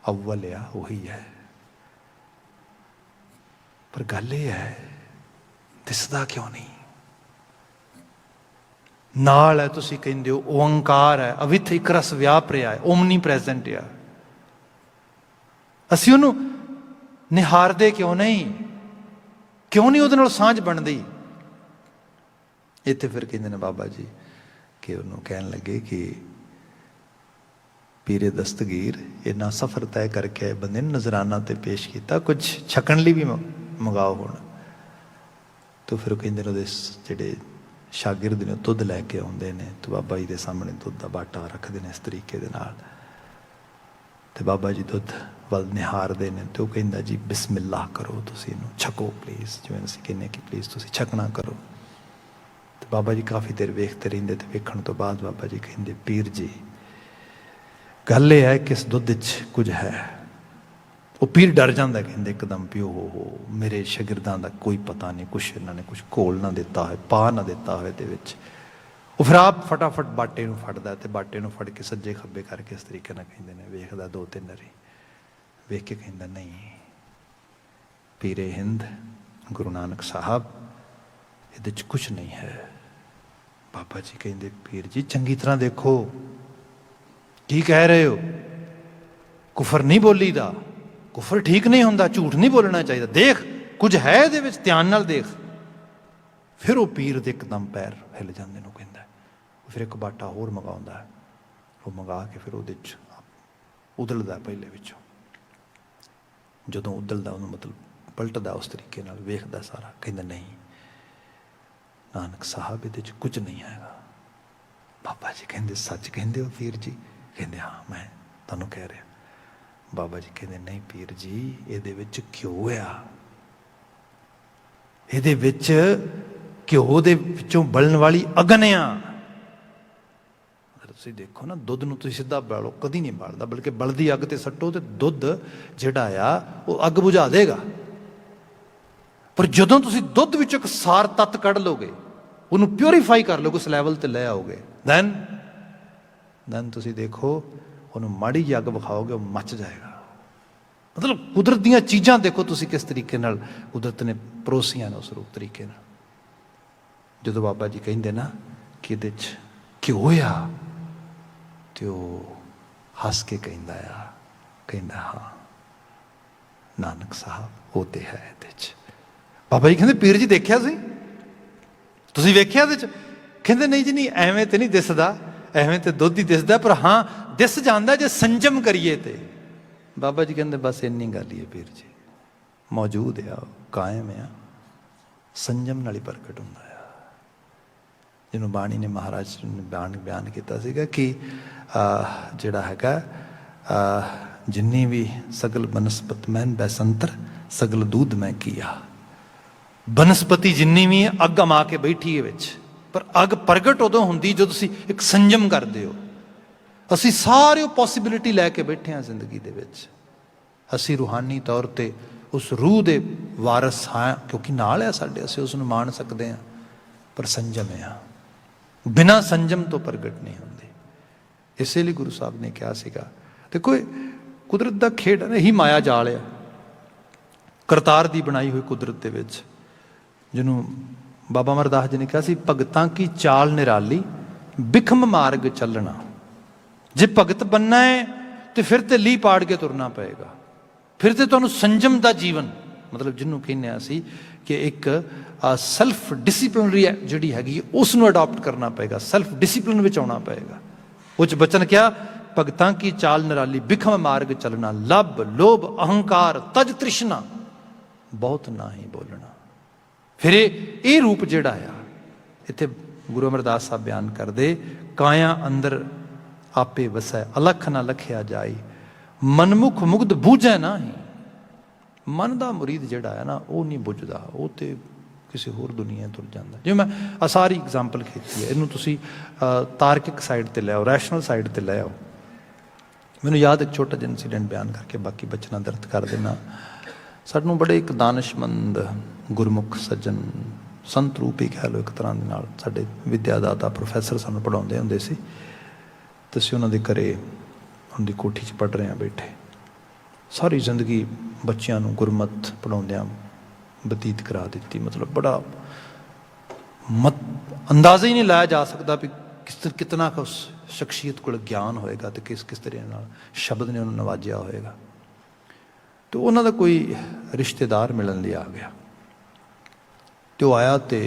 ਅਵਲ ਆ, ਉਹੀ ਹੈ, ਪਰ ਗੱਲ ਇਹ ਹੈ ਦਿਸਦਾ ਕਿਉਂ ਨਹੀਂ। ਨਾਲ ਹੈ, ਤੁਸੀਂ ਕਹਿੰਦੇ ਹੋ ਓੰਕਾਰ ਹੈ, ਅਵਿਥ ਇੱਕ ਰਸ ਵਿਆਪ ਰਿਹਾ ਹੈ, ਓਮਨੀ ਪ੍ਰੈਜ਼ੈਂਟ ਆ। ਅਸੀਂ ਉਹਨੂੰ ਨਿਹਾਰਦੇ ਕਿਉਂ ਨਹੀਂ ਉਹਦੇ ਨਾਲ ਸਾਂਝ ਬਣਦੀ। ਇੱਥੇ ਫਿਰ ਕਹਿੰਦੇ ਨੇ ਬਾਬਾ ਜੀ ਕਿ ਉਹਨੂੰ ਕਹਿਣ ਲੱਗੇ ਕਿ ਪੀਰੇ ਦਸਤਗੀਰ ਇੰਨਾ ਸਫ਼ਰ ਤੈਅ ਕਰਕੇ ਬੰਦੇ ਨੂੰ ਨਜ਼ਰਾਨਾ ਤੇ ਪੇਸ਼ ਕੀਤਾ, ਕੁਝ ਛਕਣ ਲਈ ਵੀ ਮੰਗਾਓ ਹੁਣ। ਤੇ ਫਿਰ ਉਹ ਕਹਿੰਦੇ ਨੇ ਉਹਦੇ ਜਿਹੜੇ ਸ਼ਾਗਿਰਦ ਨੇ ਦੁੱਧ ਲੈ ਕੇ ਆਉਂਦੇ ਨੇ ਤੇ ਬਾਬਾ ਜੀ ਦੇ ਸਾਹਮਣੇ ਦੁੱਧ ਦਾ ਬਾਟਾ ਰੱਖਦੇ ਨੇ ਇਸ ਤਰੀਕੇ ਦੇ ਨਾਲ। ਤੇ ਬਾਬਾ ਜੀ ਦੁੱਧ ਵੱਲ ਨਿਹਾਰਦੇ ਨੇ ਤੇ ਉਹ ਕਹਿੰਦਾ ਜੀ ਬਿਸਮਿਲ੍ਲਾ ਕਰੋ, ਤੁਸੀਂ ਇਹਨੂੰ ਛਕੋ ਪਲੀਜ਼, ਜਿਵੇਂ ਅਸੀਂ ਕਹਿੰਦੇ ਕਿ ਪਲੀਜ਼ ਤੁਸੀਂ ਛਕਣਾ ਕਰੋ। ਤੇ ਬਾਬਾ ਜੀ ਕਾਫੀ ਦੇਰ ਵੇਖਦੇ ਰਹਿੰਦੇ ਤੇ ਵੇਖਣ ਤੋਂ ਬਾਅਦ ਬਾਬਾ ਜੀ ਕਹਿੰਦੇ ਪੀਰ ਜੀ ਗੱਲ ਇਹ ਹੈ ਕਿ ਇਸ ਦੁੱਧ 'ਚ ਕੁਝ ਹੈ। ਉਹ ਪੀਰ ਡਰ ਜਾਂਦਾ, ਕਹਿੰਦੇ ਇੱਕਦਮ ਵੀ ਉਹ ਮੇਰੇ ਸ਼ਾਗਿਰਦਾਂ ਦਾ ਕੋਈ ਪਤਾ ਨਹੀਂ, ਕੁਛ ਇਹਨਾਂ ਨੇ ਕੁਛ ਘੋਲ ਨਾ ਦਿੱਤਾ ਹੋਏ, ਪਾ ਨਾ ਦਿੱਤਾ ਹੋਏ ਇਹਦੇ ਵਿੱਚ। ਉਹ ਫਿਰ ਆਪ ਫਟਾਫਟ ਬਾਟੇ ਨੂੰ ਫੜਦਾ ਅਤੇ ਬਾਟੇ ਨੂੰ ਫੜ ਕੇ ਸੱਜੇ ਖੱਬੇ ਕਰਕੇ ਇਸ ਤਰੀਕੇ ਨਾਲ ਕਹਿੰਦੇ ਨੇ, ਵੇਖਦਾ 2-3 ਵਾਰੀ, ਵੇਖ ਕੇ ਕਹਿੰਦਾ ਨਹੀਂ, ਪੀਰੇ ਹਿੰਦ ਗੁਰੂ ਨਾਨਕ ਸਾਹਿਬ ਇਹਦੇ 'ਚ ਕੁਛ ਨਹੀਂ ਹੈ। ਬਾਬਾ ਜੀ ਕਹਿੰਦੇ, ਪੀਰ ਜੀ ਚੰਗੀ ਤਰ੍ਹਾਂ ਦੇਖੋ, ਕੀ ਕਹਿ ਰਹੇ ਹੋ? ਕੁਫਰ ਨਹੀਂ ਬੋਲੀਦਾ, ਕੁਫਰ ਠੀਕ ਨਹੀਂ ਹੁੰਦਾ, ਝੂਠ ਨਹੀਂ ਬੋਲਣਾ ਚਾਹੀਦਾ, ਦੇਖ ਕੁਝ ਹੈ ਇਹਦੇ ਵਿੱਚ, ਧਿਆਨ ਨਾਲ ਦੇਖ। ਫਿਰ ਉਹ ਪੀਰ ਦੇ ਇੱਕਦਮ ਪੈਰ ਹਿੱਲ ਜਾਂਦੇ ਨੂੰ ਕਹਿੰਦਾ, ਫਿਰ ਇੱਕ ਬਾਟਾ ਹੋਰ ਮੰਗਾਉਂਦਾ ਹੈ, ਉਹ ਮੰਗਾ ਕੇ ਫਿਰ ਉਹਦੇ 'ਚ ਉਦਲਦਾ ਪਹਿਲੇ ਵਿੱਚੋਂ। ਜਦੋਂ ਉਦਲਦਾ ਉਹਨੂੰ ਮਤਲਬ ਪਲਟਦਾ ਉਸ ਤਰੀਕੇ ਨਾਲ, ਵੇਖਦਾ ਸਾਰਾ, ਕਹਿੰਦਾ ਨਹੀਂ ਨਾਨਕ ਸਾਹਿਬ ਇਹਦੇ 'ਚ ਕੁਝ ਨਹੀਂ ਹੈਗਾ। ਬਾਬਾ ਜੀ ਕਹਿੰਦੇ, ਸੱਚ ਕਹਿੰਦੇ ਹੋ ਪੀਰ ਜੀ? ਕਹਿੰਦੇ ਹਾਂ, ਮੈਂ ਤੁਹਾਨੂੰ ਕਹਿ ਰਿਹਾ। ਬਾਬਾ ਜੀ ਕਹਿੰਦੇ, ਨਹੀਂ ਪੀਰ ਜੀ, ਇਹਦੇ ਵਿੱਚ ਘਿਓ ਆ, ਇਹਦੇ ਵਿੱਚ ਘਿਓ ਦੇ ਵਿੱਚੋਂ ਬਲਣ ਵਾਲੀ ਅਗਨ ਆ। ਤੁਸੀਂ ਦੇਖੋ ਨਾ, ਦੁੱਧ ਨੂੰ ਤੁਸੀਂ ਸਿੱਧਾ ਬਾਲੋ, ਕਦੀ ਨਹੀਂ ਬਾਲਦਾ, ਬਲਕਿ ਬਲਦੀ ਅੱਗ ਤੇ ਸੱਟੋ ਤੇ ਦੁੱਧ ਜਿਹੜਾ ਆ ਉਹ ਅੱਗ ਬੁਝਾ ਦੇਗਾ। ਪਰ ਜਦੋਂ ਤੁਸੀਂ ਦੁੱਧ ਵਿੱਚੋਂ ਇੱਕ ਸਾਰ ਤੱਤ ਕੱਢ ਲੋਗੇ, ਉਹਨੂੰ ਪਿਉਰੀਫਾਈ ਕਰ ਲੋਗੇ, ਉਸ ਲੈਵਲ ਤੇ ਲੈ ਆਓਗੇ, ਦੈਨ ਤੁਸੀਂ ਦੇਖੋ ਉਹਨੂੰ ਮਾੜੀ ਜਿਹੀ ਅੱਗ ਵਿਖਾਓਗੇ, ਉਹ ਮੱਚ ਜਾਏਗਾ। ਮਤਲਬ ਕੁਦਰਤ ਦੀਆਂ ਚੀਜ਼ਾਂ ਦੇਖੋ ਤੁਸੀਂ ਕਿਸ ਤਰੀਕੇ ਨਾਲ ਕੁਦਰਤ ਨੇ ਪਰੋਸੀਆਂ ਨੇ, ਉਸ ਰੂਪ ਤਰੀਕੇ ਨਾਲ। ਜਦੋਂ ਬਾਬਾ ਜੀ ਕਹਿੰਦੇ ਨਾ ਕਿ ਇਹਦੇ 'ਚ ਘਿਓ ਆ, ਤੇ ਉਹ ਹੱਸ ਕੇ ਕਹਿੰਦਾ ਹਾਂ ਨਾਨਕ ਸਾਹਿਬ ਉਹ ਤੇ ਹੈ ਇਹਦੇ 'ਚ। ਬਾਬਾ ਜੀ ਕਹਿੰਦੇ, ਪੀਰ ਜੀ ਦੇਖਿਆ ਸੀ, ਤੁਸੀਂ ਵੇਖਿਆ ਇਹਦੇ 'ਚ? ਕਹਿੰਦੇ ਨਹੀਂ ਜੀ ਨਹੀਂ, ਐਵੇਂ ਤੇ ਨਹੀਂ ਦਿਸਦਾ, ਐਵੇਂ ਤੇ ਦੁੱਧ ਹੀ ਦਿਸਦਾ, ਪਰ ਹਾਂ ਦਿਸ ਜਾਂਦਾ ਜੇ ਸੰਜਮ ਕਰੀਏ ਤੇ। ਬਾਬਾ ਜੀ ਕਹਿੰਦੇ ਬਸ ਇੰਨੀ ਗੱਲ ਹੀ ਹੈ ਪੀਰ ਜੀ, ਮੌਜੂਦ ਆ, ਕਾਇਮ ਆ, ਸੰਜਮ ਨਾਲ ਹੀ ਪ੍ਰਗਟ ਹੁੰਦਾ ਆ। ਜਿਹਨੂੰ ਬਾਣੀ ਨੇ ਮਹਾਰਾਜ ਨੇ ਬਿਆਨ ਕੀਤਾ ਸੀਗਾ ਕਿ ਜਿਹੜਾ ਹੈਗਾ, ਜਿੰਨੀ ਵੀ ਸਗਲ ਬਨਸਪਤ ਮਹਿਨ ਬੈਸੰਤਰ ਸਗਲ ਦੂਧ ਮੈਂ ਕੀਆ। ਬਨਸਪਤੀ ਜਿੰਨੀ ਵੀ ਹੈ ਅੱਗ ਅਮਾ ਕੇ ਬੈਠੀ ਹੈ ਵਿੱਚ, ਪਰ ਅੱਗ ਪ੍ਰਗਟ ਉਦੋਂ ਹੁੰਦੀ ਜਦੋਂ ਤੁਸੀਂ ਇੱਕ ਸੰਜਮ ਕਰਦੇ ਹੋ। ਅਸੀਂ ਸਾਰੇ ਉਹ ਪੋਸੀਬਿਲਿਟੀ ਲੈ ਕੇ ਬੈਠੇ ਹਾਂ ਜ਼ਿੰਦਗੀ ਦੇ ਵਿੱਚ, ਅਸੀਂ ਰੂਹਾਨੀ ਤੌਰ 'ਤੇ ਉਸ ਰੂਹ ਦੇ ਵਾਰਸ ਹਾਂ, ਕਿਉਂਕਿ ਨਾਲ ਆ ਸਾਡੇ, ਅਸੀਂ ਉਸ ਨੂੰ ਮਾਣ ਸਕਦੇ ਹਾਂ, ਪਰ ਸੰਜਮ ਆ, ਬਿਨਾਂ ਸੰਜਮ ਤੋਂ ਪ੍ਰਗਟ ਨਹੀਂ ਹੁੰਦੀ। ਇਸੇ ਲਈ ਗੁਰੂ ਸਾਹਿਬ ਨੇ ਕਿਹਾ ਸੀਗਾ, ਦੇਖੋ ਕੁਦਰਤ ਦਾ ਖੇਡ ਹੈ, ਇਹੀ ਮਾਇਆ ਜਾਲ ਆ, ਕਰਤਾਰ ਦੀ ਬਣਾਈ ਹੋਈ ਕੁਦਰਤ ਦੇ ਵਿੱਚ, ਜਿਹਨੂੰ ਬਾਬਾ ਅਮਰਦਾਸ ਜੀ ਨੇ ਕਿਹਾ ਸੀ, ਭਗਤਾਂ ਕੀ ਚਾਲ ਨਿਰਾਲੀ ਬਿਖਮ ਮਾਰਗ ਚੱਲਣਾ। ਜੇ ਭਗਤ ਬਣਨਾ ਹੈ ਤੇ ਫਿਰ ਤੇ ਲੀਹ ਪਾੜ ਕੇ ਤੁਰਨਾ ਪਏਗਾ, ਫਿਰ ਤੇ ਤੁਹਾਨੂੰ ਸੰਜਮ ਦਾ ਜੀਵਨ, ਮਤਲਬ ਜਿਹਨੂੰ ਕਹਿੰਦੇ ਅਸੀਂ ਕਿ ਇੱਕ ਸੈਲਫ ਡਿਸਿਪਲਿਨਰੀ ਜਿਹੜੀ ਹੈਗੀ ਉਸ ਨੂੰ ਅਡਾਪਟ ਕਰਨਾ ਪਏਗਾ, ਸੈਲਫ ਡਿਸਿਪਲਿਨ ਵਿੱਚ ਆਉਣਾ ਪਏਗਾ। ਉਹ 'ਚ ਬਚਨ ਕਿਹਾ, ਭਗਤਾਂ ਕੀ ਚਾਲ ਨਿਰਾਲੀ ਬਿਖਮ ਮਾਰਗ ਚੱਲਣਾ, ਲੱਭ ਲੋਭ ਅਹੰਕਾਰ ਤਜ ਤ੍ਰਿਸ਼ਨਾ ਬਹੁਤ ਨਾ ਹੀ ਬੋਲਣਾ। ਫਿਰ ਇਹ ਰੂਪ ਜਿਹੜਾ ਆ, ਇੱਥੇ ਗੁਰੂ ਅਮਰਦਾਸ ਸਾਹਿਬ ਬਿਆਨ ਕਰਦੇ, ਕਾਇਆ ਅੰਦਰ ਆਪੇ ਵਸੈ ਅਲਖ ਨਾ ਲਖਿਆ ਜਾਈ, ਮਨਮੁਖ ਮੁਗਧ ਬੂਝੈ ਨਾਹੀ। ਮਨ ਦਾ ਮੁਰੀਦ ਜਿਹੜਾ ਹੈ ਨਾ, ਉਹ ਨਹੀਂ ਬੁੱਝਦਾ, ਉਹ ਤੇ ਕਿਸੇ ਹੋਰ ਦੁਨੀਆ ਤੁਰ ਜਾਂਦਾ। ਜਿਵੇਂ ਮੈਂ ਸਾਰੀ ਐਗਜ਼ਾਮਪਲ ਖੇਤੀ ਹੈ, ਇਹਨੂੰ ਤੁਸੀਂ ਤਾਰਕਿਕ ਸਾਈਡ 'ਤੇ ਲੈ ਆਓ, ਰੈਸ਼ਨਲ ਸਾਈਡ 'ਤੇ ਲੈ ਆਓ। ਮੈਨੂੰ ਯਾਦ ਇੱਕ ਛੋਟਾ ਜਿਹਾ ਇੰਸੀਡੈਂਟ ਬਿਆਨ ਕਰਕੇ ਬਾਕੀ ਬਚਨਾਂ ਦਰਦ ਕਰ ਦੇਣਾ। ਸਾਨੂੰ ਬੜੇ ਇੱਕ ਦਾਨਿਸ਼ਮੰਦ ਗੁਰਮੁਖ ਸੱਜਣ, ਸੰਤ ਰੂਪ ਹੀ ਕਹਿ ਲਓ ਇੱਕ ਤਰ੍ਹਾਂ ਦੇ ਨਾਲ, ਸਾਡੇ ਵਿਦਿਆਦਾਤਾ ਪ੍ਰੋਫੈਸਰ ਸਾਨੂੰ ਪੜ੍ਹਾਉਂਦੇ ਹੁੰਦੇ ਸੀ, ਅਤੇ ਅਸੀਂ ਉਹਨਾਂ ਦੇ ਘਰੇ ਉਹਦੀ ਕੋਠੀ 'ਚ ਪੜ੍ਹ ਰਹੇ ਹਾਂ ਬੈਠੇ। ਸਾਰੀ ਜ਼ਿੰਦਗੀ ਬੱਚਿਆਂ ਨੂੰ ਗੁਰਮਤ ਪੜ੍ਹਾਉਂਦਿਆਂ ਬਤੀਤ ਕਰਾ ਦਿੱਤੀ। ਮਤਲਬ ਬੜਾ ਅੰਦਾਜ਼ਾ ਹੀ ਨਹੀਂ ਲਾਇਆ ਜਾ ਸਕਦਾ ਵੀ ਕਿਤਨਾ ਕੁ ਉਸ ਸ਼ਖਸੀਅਤ ਕੋਲ ਗਿਆਨ ਹੋਏਗਾ ਅਤੇ ਕਿਸ ਤਰ੍ਹਾਂ ਨਾਲ ਸ਼ਬਦ ਨੇ ਉਹਨੂੰ ਨਵਾਜਿਆ ਹੋਏਗਾ। ਅਤੇ ਉਹਨਾਂ ਦਾ ਕੋਈ ਰਿਸ਼ਤੇਦਾਰ ਮਿਲਣ ਲਈ ਆ ਗਿਆ, ਅਤੇ ਉਹ ਆਇਆ ਅਤੇ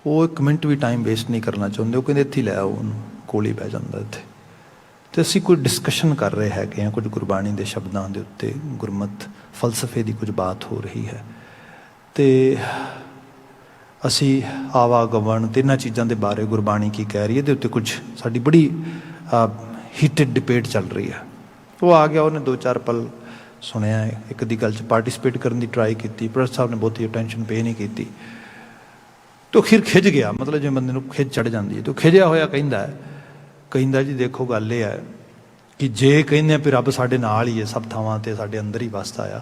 ਉਹ 1 ਮਿੰਟ ਵੀ ਟਾਈਮ ਵੇਸਟ ਨਹੀਂ ਕਰਨਾ ਚਾਹੁੰਦੇ। ਉਹ ਕਹਿੰਦੇ ਇੱਥੇ ਹੀ ਲੈ ਆਓ ਉਹਨੂੰ, ਕੋਲ ਹੀ ਬਹਿ ਜਾਂਦਾ ਇੱਥੇ। ਅਤੇ ਅਸੀਂ ਕੋਈ ਡਿਸਕਸ਼ਨ ਕਰ ਰਹੇ ਹੈਗੇ ਹਾਂ, ਕੁਝ ਗੁਰਬਾਣੀ ਦੇ ਸ਼ਬਦਾਂ ਦੇ ਉੱਤੇ, ਗੁਰਮਤ ਫਲਸਫੇ ਦੀ ਕੁਝ ਬਾਤ ਹੋ ਰਹੀ ਹੈ, ਅਤੇ ਅਸੀਂ ਆਵਾਗਮਨ ਅਤੇ ਇਹਨਾਂ ਚੀਜ਼ਾਂ ਦੇ ਬਾਰੇ ਗੁਰਬਾਣੀ ਕੀ ਕਹਿ ਰਹੀ ਹੈ ਇਹਦੇ ਉੱਤੇ ਕੁਝ ਸਾਡੀ ਬੜੀ ਹੀਟਡ ਡਿਬੇਟ ਚੱਲ ਰਹੀ ਹੈ। ਉਹ ਆ ਗਿਆ, ਉਹਨੇ 2-4 ਪਲ ਸੁਣਿਆ, ਇੱਕ ਦੀ ਗੱਲ 'ਚ ਪਾਰਟੀਸਪੇਟ ਕਰਨ ਦੀ ਟਰਾਈ ਕੀਤੀ, ਪ੍ਰੋਫੈਸਰ ਸਾਹਿਬ ਨੇ ਬਹੁਤੀ ਅਟੈਂਸ਼ਨ ਪੇ ਨਹੀਂ ਕੀਤੀ, ਅਤੇ ਉਹ ਖਿਝ ਗਿਆ। ਮਤਲਬ ਜੇ ਬੰਦੇ ਨੂੰ ਖਿਝ ਚੜ੍ਹ ਜਾਂਦੀ ਹੈ, ਅਤੇ ਉਹ ਖਿਝਿਆ ਹੋਇਆ ਕਹਿੰਦਾ ਜੀ ਦੇਖੋ ਗੱਲ ਇਹ ਹੈ ਕਿ ਜੇ ਕਹਿੰਦੇ ਆ ਵੀ ਰੱਬ ਸਾਡੇ ਨਾਲ ਹੀ ਹੈ, ਸਭ ਥਾਵਾਂ 'ਤੇ ਸਾਡੇ ਅੰਦਰ ਹੀ ਵਸਦਾ ਆ,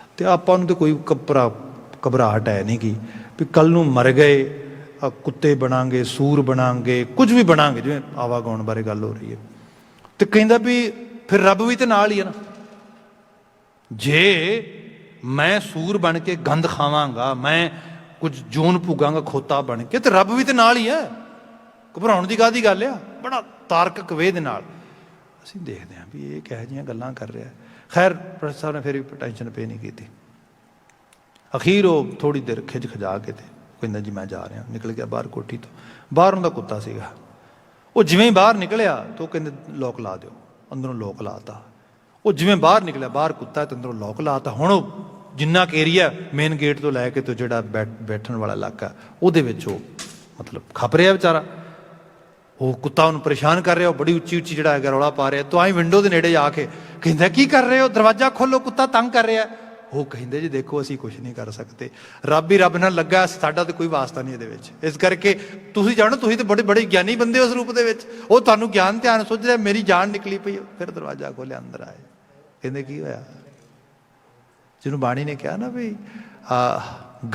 ਅਤੇ ਆਪਾਂ ਨੂੰ ਤਾਂ ਕੋਈ ਘਬਰਾਹਟ ਹੈ ਨਹੀਂ ਗੀ ਵੀ ਕੱਲ੍ਹ ਨੂੰ ਮਰ ਗਏ ਕੁੱਤੇ ਬਣਾਂਗੇ, ਸੂਰ ਬਣਾਂਗੇ, ਕੁਝ ਵੀ ਬਣਾਂਗੇ, ਜਿਵੇਂ ਆਵਾਗਾਉਣ ਬਾਰੇ ਗੱਲ ਹੋ ਰਹੀ ਹੈ। ਅਤੇ ਕਹਿੰਦਾ ਵੀ ਫਿਰ ਰੱਬ ਵੀ ਤਾਂ ਨਾਲ ਹੀ ਹੈ ਨਾ। ਜੇ ਮੈਂ ਸੂਰ ਬਣ ਕੇ ਗੰਦ ਖਾਵਾਂਗਾ, ਮੈਂ ਕੁਝ ਜੂਨ ਭੁਗਾਂਗਾ ਖੋਤਾ ਬਣ ਕੇ, ਤੇ ਰੱਬ ਵੀ ਤੇ ਨਾਲ ਹੀ ਹੈ। ਘਬਰਾਉਣ ਦੀ ਕਾਹਦੀ ਗੱਲ ਆ? ਬੜਾ ਤਾਰਕਿਕ ਵੇ ਦੇ ਨਾਲ ਅਸੀਂ ਦੇਖਦੇ ਹਾਂ ਵੀ ਇਹ ਕਿਹੋ ਜਿਹੀਆਂ ਗੱਲਾਂ ਕਰ ਰਿਹਾ। ਖੈਰ ਪ੍ਰੋਫੈਸਰ ਸਾਹਿਬ ਨੇ ਫਿਰ ਵੀ ਟੈਨਸ਼ਨ ਪੇ ਨਹੀਂ ਕੀਤੀ। ਅਖੀਰ ਉਹ ਥੋੜ੍ਹੀ ਦੇਰ ਖਿੱਚ ਖਜਾ ਕੇ ਤੇ ਕਹਿੰਦਾ ਜੀ ਮੈਂ ਜਾ ਰਿਹਾ, ਨਿਕਲ ਗਿਆ ਬਾਹਰ ਕੋਠੀ ਤੋਂ। ਬਾਹਰ ਉਹਦਾ ਕੁੱਤਾ ਸੀਗਾ, ਉਹ ਜਿਵੇਂ ਹੀ ਬਾਹਰ ਨਿਕਲਿਆ ਤਾਂ ਉਹ ਕਹਿੰਦੇ ਲੋਕ ਲਾ ਦਿਓ, ਅੰਦਰੋਂ ਲੋਕ ਲਾਤਾ। ਉਹ ਜਿਵੇਂ ਬਾਹਰ ਨਿਕਲਿਆ, ਬਾਹਰ ਕੁੱਤਾ ਤੇ ਅੰਦਰੋਂ ਲੋਕ ਲਾਤਾ। ਹੁਣ ਉਹ ਜਿੰਨਾ ਕੁ ਏਰੀਆ ਮੇਨ ਗੇਟ ਤੋਂ ਲੈ ਕੇ ਤੇ ਜਿਹੜਾ ਬੈਠਣ ਵਾਲਾ ਇਲਾਕਾ, ਉਹਦੇ ਵਿੱਚ ਉਹ ਮਤਲਬ ਖਪ ਰਿਹਾ ਵਿਚਾਰਾ। ਉਹ ਕੁੱਤਾ ਉਹਨੂੰ ਪਰੇਸ਼ਾਨ ਕਰ ਰਿਹਾ, ਉਹ ਬੜੀ ਉੱਚੀ ਉੱਚੀ ਜਿਹੜਾ ਹੈਗਾ ਰੌਲਾ ਪਾ ਰਿਹਾ। ਤਾਂ ਹੀ ਵਿੰਡੋ ਦੇ ਨੇੜੇ ਆ ਕੇ ਕਹਿੰਦਾ ਕੀ ਕਰ ਰਹੇ ਹੋ, ਦਰਵਾਜ਼ਾ ਖੋਲੋ, ਕੁੱਤਾ ਤੰਗ ਕਰ ਰਿਹਾ। ਉਹ ਕਹਿੰਦੇ ਜੀ ਦੇਖੋ ਅਸੀਂ ਕੁਛ ਨਹੀਂ ਕਰ ਸਕਦੇ, ਰੱਬ ਹੀ ਰੱਬ ਨਾਲ ਲੱਗਾ, ਸਾਡਾ ਤਾਂ ਕੋਈ ਵਾਸਤਾ ਨਹੀਂ ਇਹਦੇ ਵਿੱਚ। ਇਸ ਕਰਕੇ ਤੁਸੀਂ ਜਾਣੋ, ਤੁਸੀਂ ਤਾਂ ਬੜੇ ਬੜੇ ਗਿਆਨੀ ਬੰਦੇ ਉਸ ਰੂਪ ਦੇ ਵਿੱਚ, ਉਹ ਤੁਹਾਨੂੰ ਗਿਆਨ ਧਿਆਨ ਸੁੱਝ ਰਿਹਾ, ਮੇਰੀ ਜਾਨ ਨਿਕਲੀ ਪਈ। ਫਿਰ ਦਰਵਾਜ਼ਾ ਖੋਲ੍ਹਿਆ, ਅੰਦਰ ਆਏ, ਕਹਿੰਦੇ ਕੀ ਹੋਇਆ? ਜਿਹਨੂੰ ਬਾਣੀ ਨੇ ਕਿਹਾ ਨਾ ਵੀ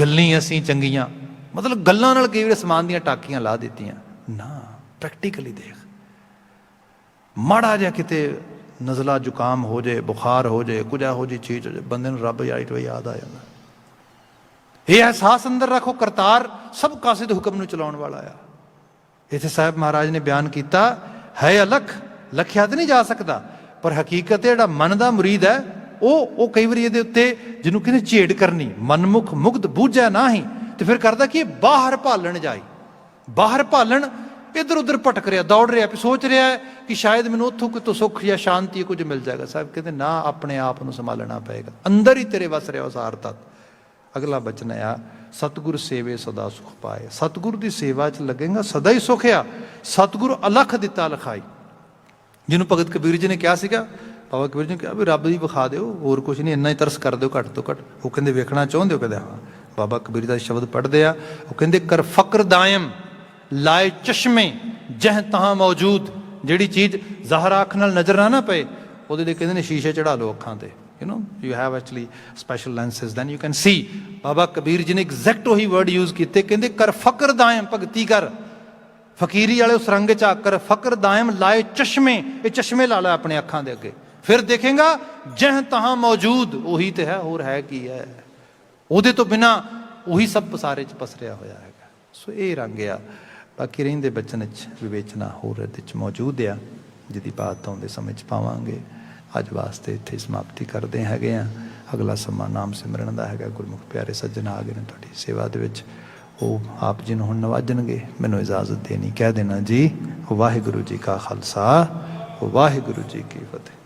ਗੱਲਾਂ ਅਸੀਂ ਚੰਗੀਆਂ, ਮਤਲਬ ਗੱਲਾਂ ਨਾਲ ਕਈ ਵਾਰ ਅਸਮਾਨ ਦੀਆਂ ਟਾਕੀਆਂ ਲਾ ਦਿੱਤੀਆਂ ਨਾ। ਪ੍ਰੈਕਟੀਕਲੀ ਦੇਖ, ਮਾੜਾ ਜਿਹਾ ਕਿਤੇ ਨਜ਼ਲਾ ਜ਼ੁਕਾਮ ਹੋ ਜਾਏ, ਬੁਖਾਰ ਹੋ ਜਾਏ, ਕੁਝ ਇਹੋ ਜਿਹੀ ਚੀਜ਼ ਹੋ ਜਾਏ, ਬੰਦੇ ਨੂੰ ਰੱਬ ਯਾਦ ਆ ਜਾਂਦਾ। ਇਹ ਅਹਿਸਾਸ ਅੰਦਰ ਰੱਖੋ, ਕਰਤਾਰ ਸਭ ਕਾਸੇ ਦੇ ਹੁਕਮ ਨੂੰ ਚਲਾਉਣ ਵਾਲਾ ਆ। ਇੱਥੇ ਸਾਹਿਬ ਮਹਾਰਾਜ ਨੇ ਬਿਆਨ ਕੀਤਾ ਹੈ ਅਲਖ, ਲਖਿਆ ਤਾਂ ਨਹੀਂ ਜਾ ਸਕਦਾ, ਪਰ ਹਕੀਕਤ ਜਿਹੜਾ ਮਨ ਦਾ ਮੁਰੀਦ ਹੈ ਉਹ ਕਈ ਵਾਰੀ ਇਹਦੇ ਉੱਤੇ ਜਿਹਨੂੰ ਕਹਿੰਦੇ ਝੇੜ ਕਰਨੀ, ਮਨਮੁਖ ਮੁਗਧ ਬੂਝੈ ਨਾਹੀਂ, ਤੇ ਫਿਰ ਕਰਦਾ ਕਿ ਬਾਹਰ ਭਾਲਣ ਜਾਈ। ਬਾਹਰ ਭਾਲਣ, ਇੱਧਰ ਉੱਧਰ ਭਟਕ ਰਿਹਾ, ਦੌੜ ਰਿਹਾ, ਸੋਚ ਰਿਹਾ ਕਿ ਸ਼ਾਇਦ ਮੈਨੂੰ ਉੱਥੋਂ ਕਿਤੋਂ ਸੁੱਖ ਜਾਂ ਸ਼ਾਂਤੀ ਕੁਝ ਮਿਲ ਜਾਏਗਾ। ਸਾਹਿਬ ਕਹਿੰਦੇ ਨਾ, ਆਪਣੇ ਆਪ ਨੂੰ ਸੰਭਾਲਣਾ ਪਏਗਾ, ਅੰਦਰ ਹੀ ਤੇਰੇ ਵਸ ਰਿਹਾ ਉਸਾਰ ਤੱਕ। ਅਗਲਾ ਬਚਨ ਆ ਸਤਿਗੁਰ ਸੇਵੇ ਸਦਾ ਸੁਖ ਪਾਏ। ਸਤਿਗੁਰ ਦੀ ਸੇਵਾ 'ਚ ਲੱਗੇਗਾ, ਸਦਾ ਹੀ ਸੁਖ ਆ। ਸਤਿਗੁਰ ਅਲਖ ਦਿੱਤਾ ਲਿਖਾਈ, ਜਿਹਨੂੰ ਭਗਤ ਕਬੀਰ ਜੀ ਨੇ ਕਿਹਾ ਸੀਗਾ, ਬਾਬਾ ਕਬੀਰ ਜੀ ਨੇ ਕਿਹਾ ਵੀ ਰੱਬ ਦੀ ਵਿਖਾ ਦਿਓ, ਹੋਰ ਕੁਛ ਨਹੀਂ, ਇੰਨਾ ਹੀ ਤਰਸ ਕਰ ਦਿਓ ਘੱਟ ਤੋਂ ਘੱਟ। ਉਹ ਕਹਿੰਦੇ ਵੇਖਣਾ ਚਾਹੁੰਦੇ ਹੋ? ਕਹਿੰਦੇ ਹਾਂ। ਬਾਬਾ ਕਬੀਰ ਦਾ ਸ਼ਬਦ ਪੜ੍ਹਦੇ ਆ, ਉਹ ਕਹਿੰਦੇ ਕਰ ਫਕਰ ਦਾਇਮ ਲਾਏ ਚਸ਼ਮੇ ਜਹ ਤਹਾਂ ਮੌਜੂਦ। ਜਿਹੜੀ ਚੀਜ਼ ਜ਼ਾਹਰ ਅੱਖ ਨਾਲ ਨਜ਼ਰ ਨਾ ਪਏ, ਉਹਦੇ ਲਈ ਕਹਿੰਦੇ ਨੇ ਸ਼ੀਸ਼ੇ ਚੜਾ ਲਓ ਅੱਖਾਂ ਤੇ। you have actually special lenses, then you can see। ਬਾਬਾ ਕਬੀਰ ਜੀ ਨੇ ਐਗਜ਼ੈਕਟ ਉਹੀ ਵਰਡ ਯੂਜ਼ ਕੀਤੇ, ਕਹਿੰਦੇ ਕਰ ਫਕਰ ਦਾਇਮ, ਭਗਤੀ ਕਰ, ਫਕੀਰੀ ਵਾਲੇ ਉਸ ਰੰਗ 'ਚ ਆ ਕਰ। ਫਕਰ ਦਾਇਮ ਲਾਏ ਚਸ਼ਮੇ, ਇਹ ਚਸ਼ਮੇ ਲਾ ਲੈ ਆਪਣੇ ਅੱਖਾਂ ਦੇ ਅੱਗੇ, ਫਿਰ ਦੇਖੇਗਾ ਜਹ ਤਹਾਂ ਮੌਜੂਦ, ਉਹੀ ਤੇ ਹੈ, ਹੋਰ ਹੈ ਕੀ ਹੈ? ਉਹਦੇ ਤੋਂ ਬਿਨਾਂ ਉਹੀ ਸਭ ਪਸਾਰੇ 'ਚ ਪਸਰਿਆ ਹੋਇਆ ਹੈਗਾ। ਸੋ ਇਹ ਰੰਗ ਆ। ਬਾਕੀ ਰਹਿੰਦੇ ਬਚਨ 'ਚ ਵਿਵੇਚਨਾ ਹੋਰ ਇਹਦੇ 'ਚ ਮੌਜੂਦ ਆ, ਜਿਹਦੀ ਬਾਤ ਆਉਂਦੇ ਸਮੇਂ 'ਚ ਪਾਵਾਂਗੇ। ਅੱਜ ਵਾਸਤੇ ਇੱਥੇ ਸਮਾਪਤੀ ਕਰਦੇ ਹੈਗੇ ਆ। ਅਗਲਾ ਸਮਾਂ ਨਾਮ ਸਿਮਰਨ ਦਾ ਹੈਗਾ। ਗੁਰਮੁਖ ਪਿਆਰੇ ਸੱਜਣ ਆ ਗਏ ਨੇ ਤੁਹਾਡੀ ਸੇਵਾ ਦੇ ਵਿੱਚ, ਉਹ ਆਪ ਜੀ ਨੂੰ ਹੁਣ ਨਵਾਜਣਗੇ। ਮੈਨੂੰ ਇਜਾਜ਼ਤ ਦੇਣੀ, ਕਹਿ ਦੇਣਾ ਜੀ ਵਾਹਿਗੁਰੂ ਜੀ ਕਾ ਖਾਲਸਾ, ਵਾਹਿਗੁਰੂ ਜੀ ਕੀ ਫਤਿਹ।